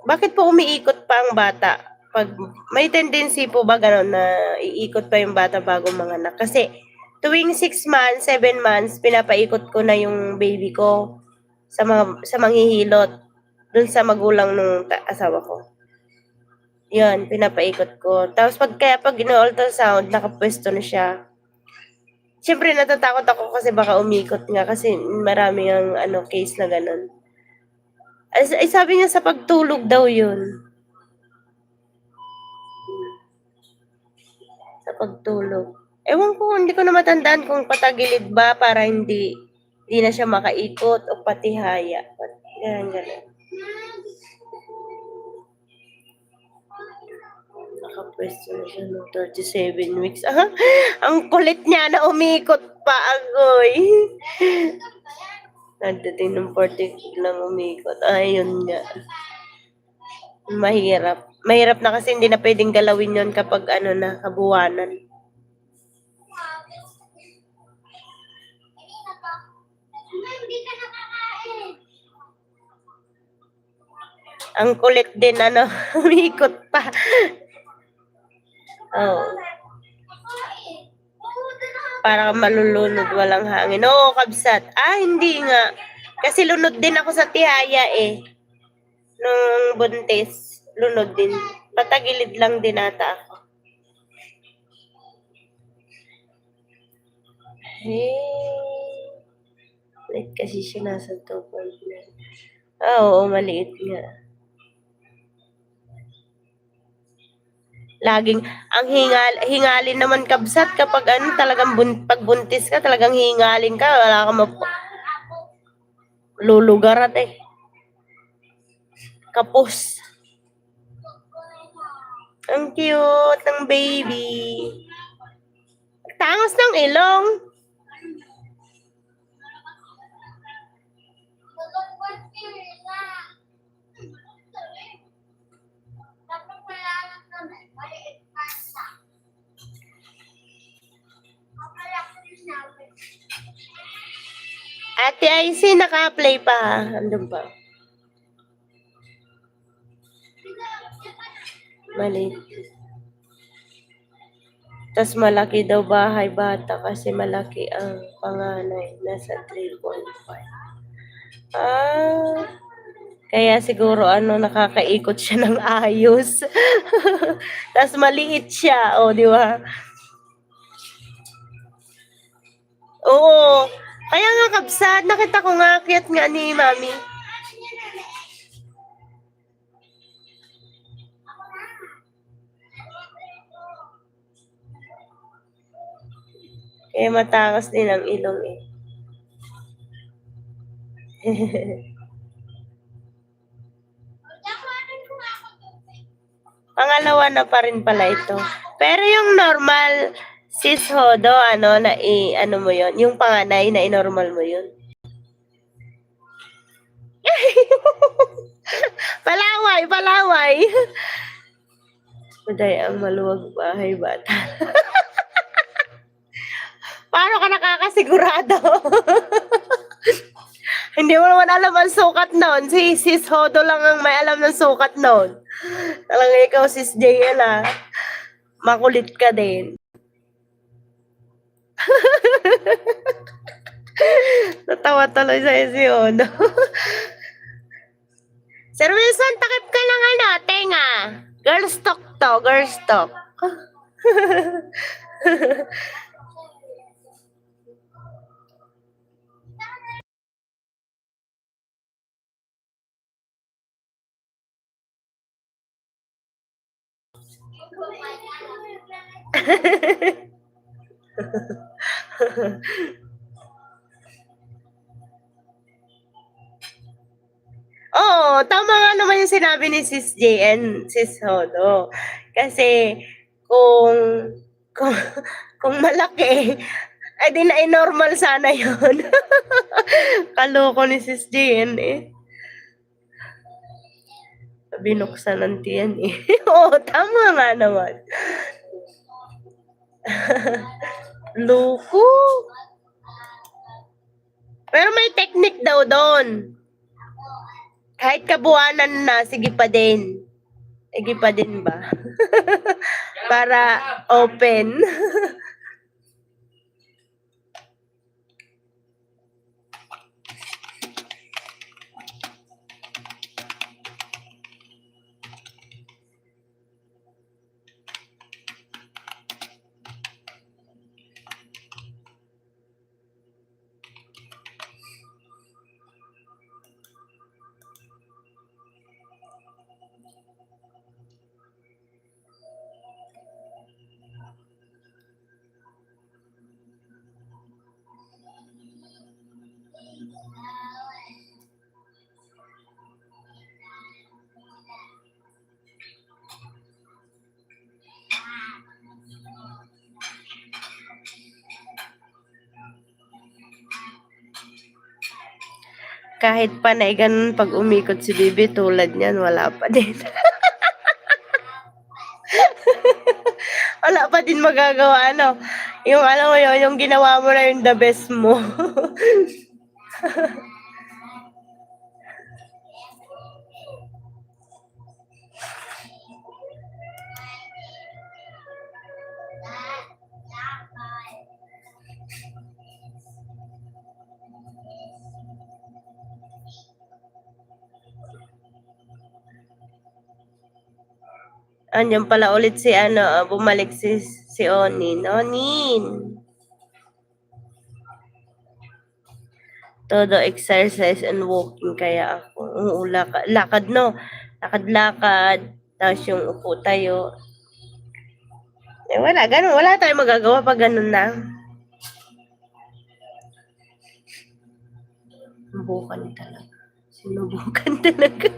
bakit po umiikot pa ang bata? Pag may tendency po ba gano'n na iikot pa yung bata bago manganak? Kasi tuwing 6 months, 7 months, pinapaikot ko na yung baby ko sa manghihilot dun sa magulang ng asawa ko. Yun, pinapaikot ko. Tapos pag ino-ultrasound, nakapwesto na siya. Siyempre, natatakot ako kasi baka umikot nga kasi marami ang case na ganun. Ay, sabi niya sa pagtulog daw yun. Sa pagtulog. Ewan ko, hindi ko na matandaan kung patagilid ba para hindi na siya makaikot o patihaya. Ganyan. Nakapwesto na siya ng 37 weeks. Ang kulit niya na umikot pa, agoy. Nagdating ng 40 lang umikot. Ayun nga. Mahirap. Mahirap na kasi hindi na pwedeng galawin yon kapag kabuwanan. Ang kulit din, umikot pa. Oh. Para malulunod, walang hangin. Oo, kabsat. Hindi nga. Kasi lunod din ako sa tihaya nung buntis. Lunod din. Patagilid lang din ata ako. Maliit kasi siya nasa 2.9. Oo, maliit nga. Laging, ang hingalin naman kabsat kapag talagang pagbuntis ka, talagang hingalin ka, wala ka lulugarat Kapos. Ang cute ng baby. Tangos ng ilong. Ate IC, naka-play pa. Andun pa. Maliit. Tapos malaki daw bahay bata kasi malaki ang panganay. Nasa 3.5. Kaya siguro nakakaikot siya ng ayos. Tapos maliit siya. O, di ba? Oo. Kaya nga kabsat, nakita ko nga, akyat nga ni Mami. Kaya matangos din ang ilong Pangalawa na pa rin pala ito. Pero yung normal sis Hodo, mo yon, yung panganay na inormal mo yun. Palaway. Uday ang maluwag bahay bata. Paano ka nakakasigurado? Hindi mo naman alam ang sukat noon. Si Sis Hodo lang ang may alam ng sukat noon. Talagang ikaw, Sis JL, ah. Makulit ka din. Natawa tuloy sa'yo si Hodo. Sir Wilson, takip ka ng ano, tenga. Girls talk to, girls talk. Oo, tama nga naman yung sinabi ni Sis JN, Sis Hodo. Kasi kung kung, kung malaki, ay di na normal sana yun. Kaloko ni Sis JN eh. Binuksan ng tiyan eh. Oo, tama nga naman. Loko. Pero may technique daw doon. Kahit kabuanan na, sige pa din. Sige pa din ba? Para open. Kahit pa na ganun pag umikot si Bibi, tulad niyan, wala pa din. Wala pa din magagawa, ano. Yung alam mo yun, yung ginawa mo na yung the best mo. Andiyan pala ulit si ano, bumalik si Onin. Onin! Todo exercise and walking kaya ako. Oo, lakad no. Lakad-lakad. Tapos yung upo tayo. Eh, wala, ganun. Wala tayong magagawa pag ganun na. Sinubukan talaga. Sinubukan talaga.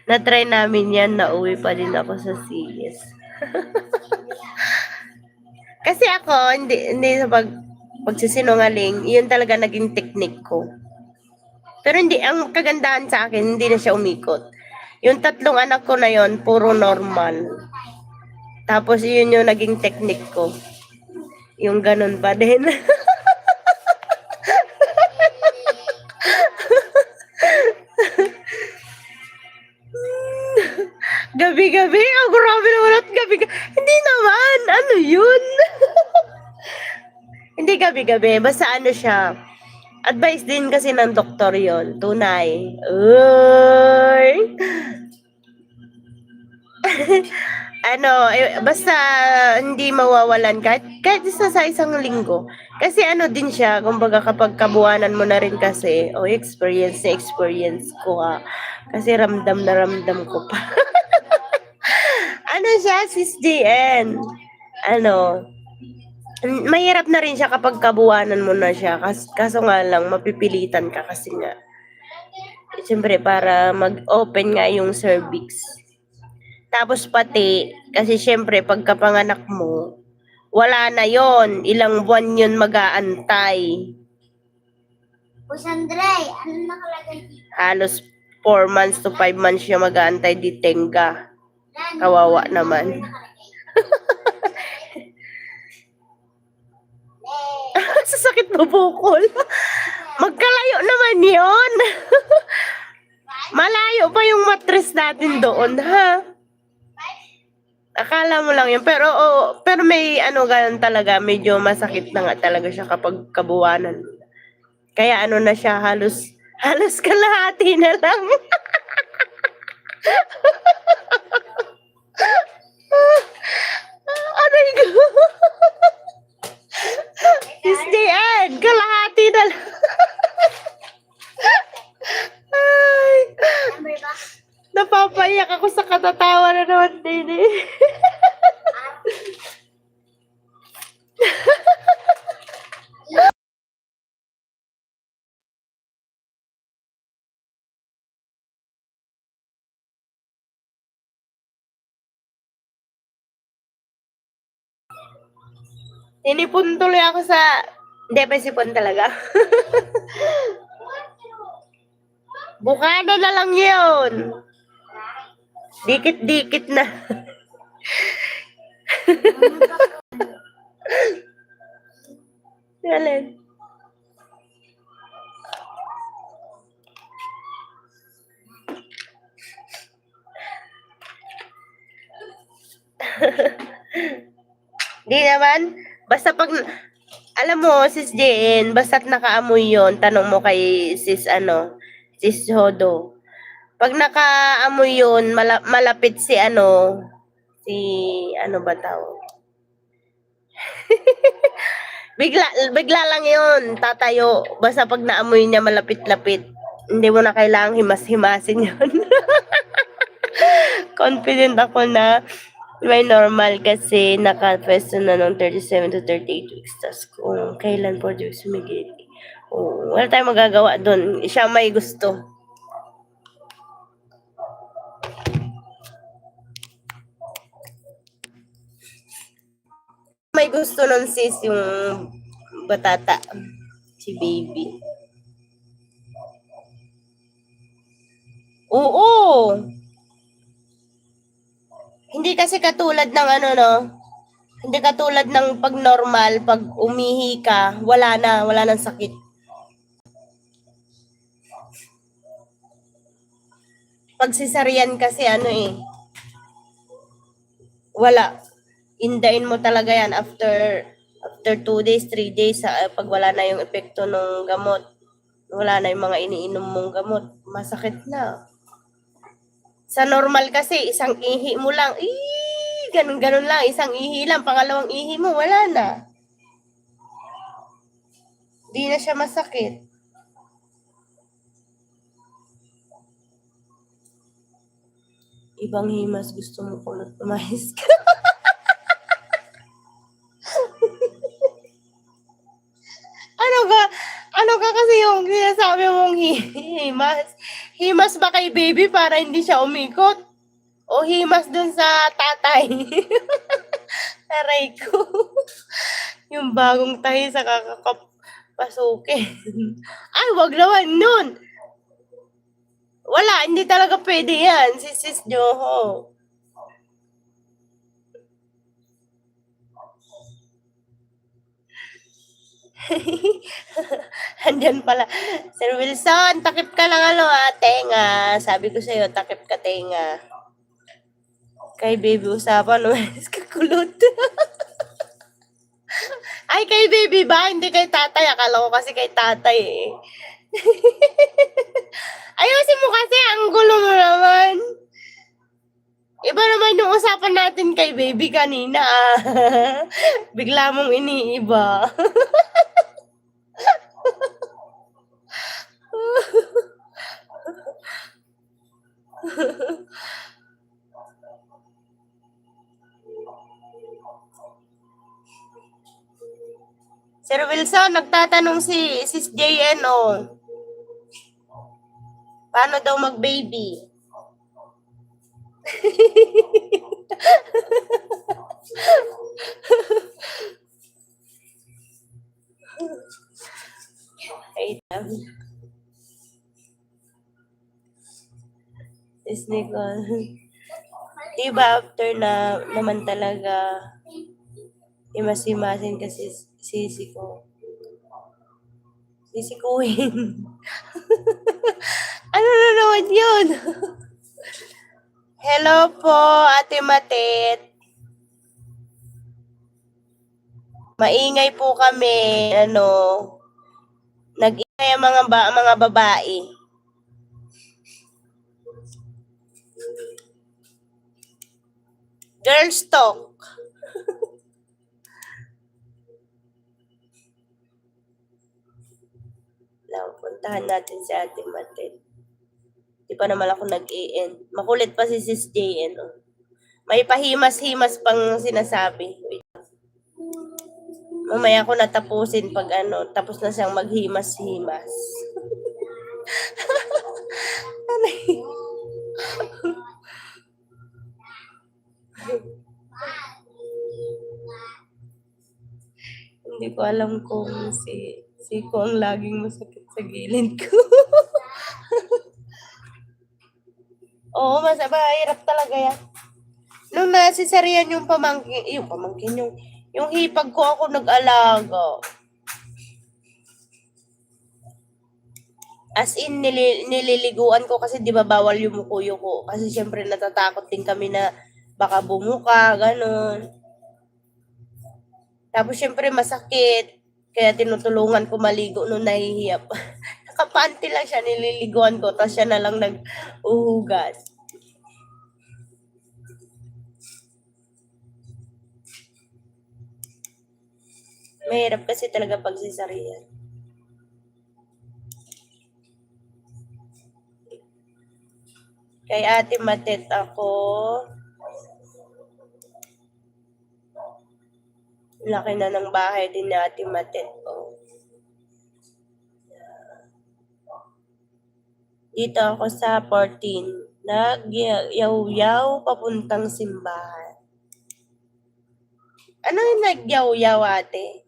Na-try namin yan, nauwi pa din ako sa CS. Kasi ako, hindi sa pagsisinungaling, yun talaga naging technique ko. Pero hindi, ang kagandahan sa akin, hindi na siya umikot. Yung 3 anak ko na yon puro normal. Tapos yun yung naging technique ko. Yung ganun pa din. Gabi-gabi? Oh, grabe naman at gabi-gabi. Hindi naman. Ano yun? Hindi gabi-gabi. Basta ano siya. Advice din kasi ng doktor yon. Tunay. Uy! Ano, basta hindi mawawalan kahit isa sa isang linggo. Kasi ano din siya, kumbaga kapag kabuanan mo na rin kasi, experience na experience ko ha. Kasi ramdam na ramdam ko pa. Ano siya, Sis JN? Ano, mahirap na rin siya kapag kabuanan mo na siya. Kaso nga lang, mapipilitan ka kasi nga. Siyempre, para mag-open nga yung cervix. Tapos pati, kasi syempre, pagkapanganak mo, wala na yon, ilang buwan yun mag-aantay. Pusandray, ano nakalagay dito? Halos 4 months to 5 months siya mag-aantay di tenga. Kawawa naman. Sasakit mo bukol. Magkalayo naman yon. Malayo pa yung mattress natin doon, ha? Akala mo lang yun. Pero, pero may ano ganun talaga, medyo masakit na nga talaga siya kapag kabuwanan. Kaya ano na siya, halos kalahati na lang. Aray ko. Miss Diane, kalahati na lang. Ay, Number ba? napapaiyak ako sa katatawa na naman din eh. Tinipon tuloy ako sa... Hindi, pa sipon talaga. Bukana na lang yun. Dikit-dikit na. Alin? Di naman. Basta pag... Alam mo, sis Jane, basta't nakaamoy yon, tanong mo kay sis sis Hodo. Pag nakaamoy yun, malapit si ano ba tawag? bigla lang yun, tatayo. Basta pag naamoy niya malapit-lapit, hindi mo na kailangang himas-himasin yun. Confident ako na may normal kasi nakapwesto na ng 37 to 38 weeks. Tapos kung kailan po Diyos sumigil. Wala tayong magagawa doon. Siya may gusto. May gusto nun sis yung batata. Si baby. Oo. Hindi kasi katulad ng hindi katulad ng pag normal, pag umihi ka, wala nang sakit. Pag cesarean kasi wala. Indain mo talaga yan after 2 days, 3 days, pag wala na yung epekto ng gamot. Wala na yung mga iniinom mong gamot. Masakit na. Sa normal kasi, isang ihi mo lang, ganun lang, isang ihi lang, pangalawang ihi mo, wala na. Di na siya masakit. Ibang himas, gusto mo kulot umahis ka. Ano ka kasi yung sinasabi mong himas? Himas ba kay baby para hindi siya umikot? O himas dun sa tatay? Aray ko. Yung bagong tahi sa kakapasukin. Ay, wag naman nun. Wala, hindi talaga pwede yan. Si Sis Joho. Andyan pala. Sir Wilson, takip ka lang tenga. Sabi ko sa'yo, takip ka tenga. Kay baby usapan, umayos ka kulot. Ay, kay baby ba? Hindi kay tatay. Akala ko kasi kay tatay eh. Ayusin mo kasi, ang gulo mo naman. Iba naman yung usapan natin kay baby kanina. Bigla mong iniiba. Sir Wilson, nagtatanong si Sis JN, paano daw mag-baby? Ay, Sis Nicole. Diba after na naman talaga himas-himasin kasi sisi ko. Sisikuhin. Ano na naman yun? Hello po, Ate Matet. Maingay po kami, nag-ingay ang mga babae. Girls talk. Puntahan natin si Ate Matet. Di pa naman ako nag-e-end. Makulit pa si Sis JN. Oh. May pahimas-himas pang sinasabi. Wait. Mamaya ko natapusin pag tapos na siyang maghimas-himas. Hindi ko alam kung si ko ang laging masakit sa gilid ko. Oo, hirap talaga yan. Nung nasisarian yung hipag ko ako nag-alaga. As in, nililiguan ko kasi di ba bawal yung mukuyo ko. Kasi syempre natatakot din kami na baka bumuka, ganun. Tapos syempre masakit. Kaya tinutulungan ko maligo nung nahihiya pa. Nakapanty lang siya, nililiguan ko. Tapos siya na lang nag-uhugas. Mahirap kasi talaga pagsisarian. Kay Ate Matet ako. Laki na ng bahay din ni Ate Matet. Oh. Dito ako sa 14. Nagyaw-yaw papuntang simbahan. Ano yung nagyaw-yaw, ate?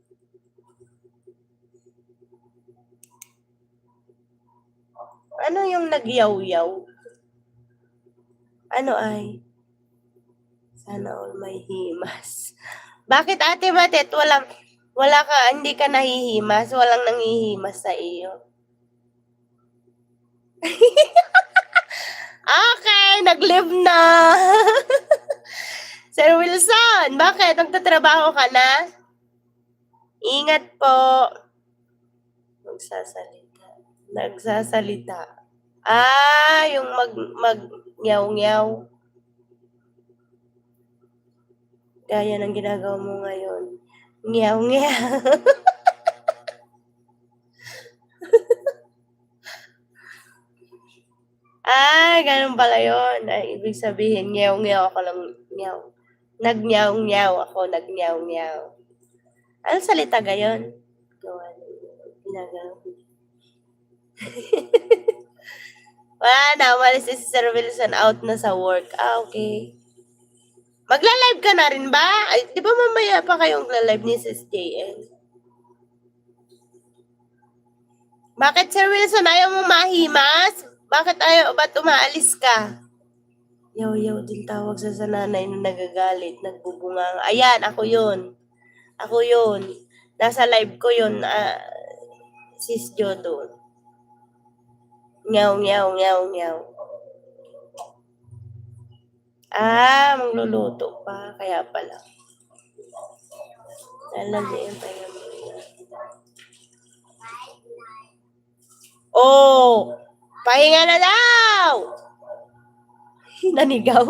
Ano yung nagyaw-yaw? Ano ay? Sana all may himas. Bakit Ate Matet? Hindi ka nahihimas? Walang nangihimas sa iyo? Okay, nag-live na. Sir Wilson, bakit? Nagtatrabaho ka na? Ingat po. Nagsasalita. Yung mag-nyaw-nyaw. Gaya ng ginagawa mo ngayon. Nyaw-nyaw. Ganun pala yun. Ibig sabihin, nyaw-nyaw ako lang, nyaw. Nag-nyaw-nyaw ako, nag-nyaw-nyaw. Anong salita gayon? Ginagawa. Wala na, umalis si Sir Wilson, out na sa work. Okay. Magla-live ka na rin ba? Ay, di ba mamaya pa kayong magla-live ni Sis JN? Bakit Sir Wilson, ayaw mo mahimas? Ba't umaalis ka? Yaw-yaw din tawag sa nanay na nagagalit, nagbubunga. Ayan, ako yun. Nasa live ko yun, Sis Jo doon. Nyaw, nyaw, nyaw, nyaw. Magluluto pa. Kaya pala. Lalagyan pa yung pahinga na daw! Nanigaw?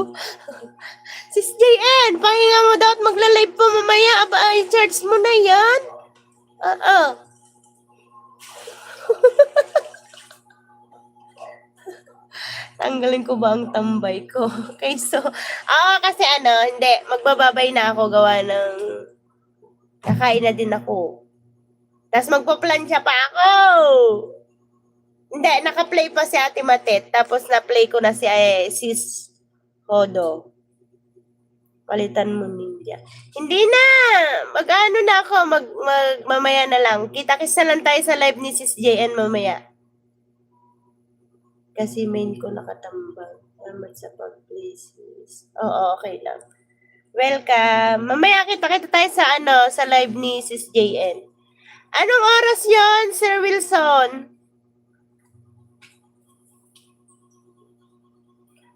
Sis JN, pahinga mo daw at magla-live po mamaya. I-charge mo na yan. Tanggalin ko ba ang tambay ko? Okay, so, kasi hindi, magbababay na ako gawa ng kakain na din ako. Tapos magpa-plancha pa ako. Hindi, naka-play pa si Ate Matet. Tapos na-play ko na si Sis Hodo. Palitan mo ninja. Hindi na! Mag-ano na ako, mamaya na lang. Kita-kisa lang tayo sa live ni Sis JN mamaya. Kasi main ko nakatambang. Salamat sa pag-play, sis. Oo, okay lang. Welcome. Mamaya kita tayo sa live ni Sis JN. Anong oras yon, Sir Wilson?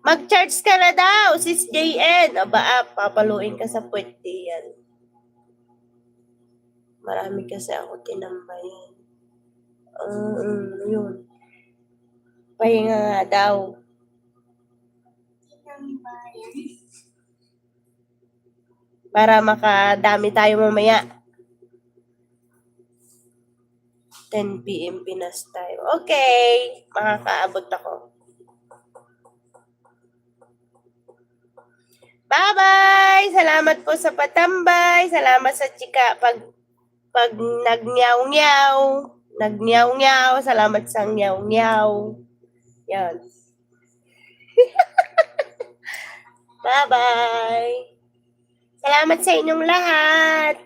Mag-charge ka na daw, sis JN. Aba, papaluin ka sa puwet yan. Marami kasi ako tinambayan. Yun. Pahinga nga daw. Para makadami tayo mamaya. 10 p.m. Pinas tayo. Okay. Makakaabot ako. Bye-bye! Salamat po sa patambay. Salamat sa chika pag nag-nyaw-nyaw. Nag-nyaw-nyaw. Salamat sa nyaw-nyaw. Yan. Bye-bye! Salamat sa inyong lahat.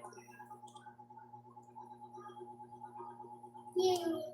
Yay.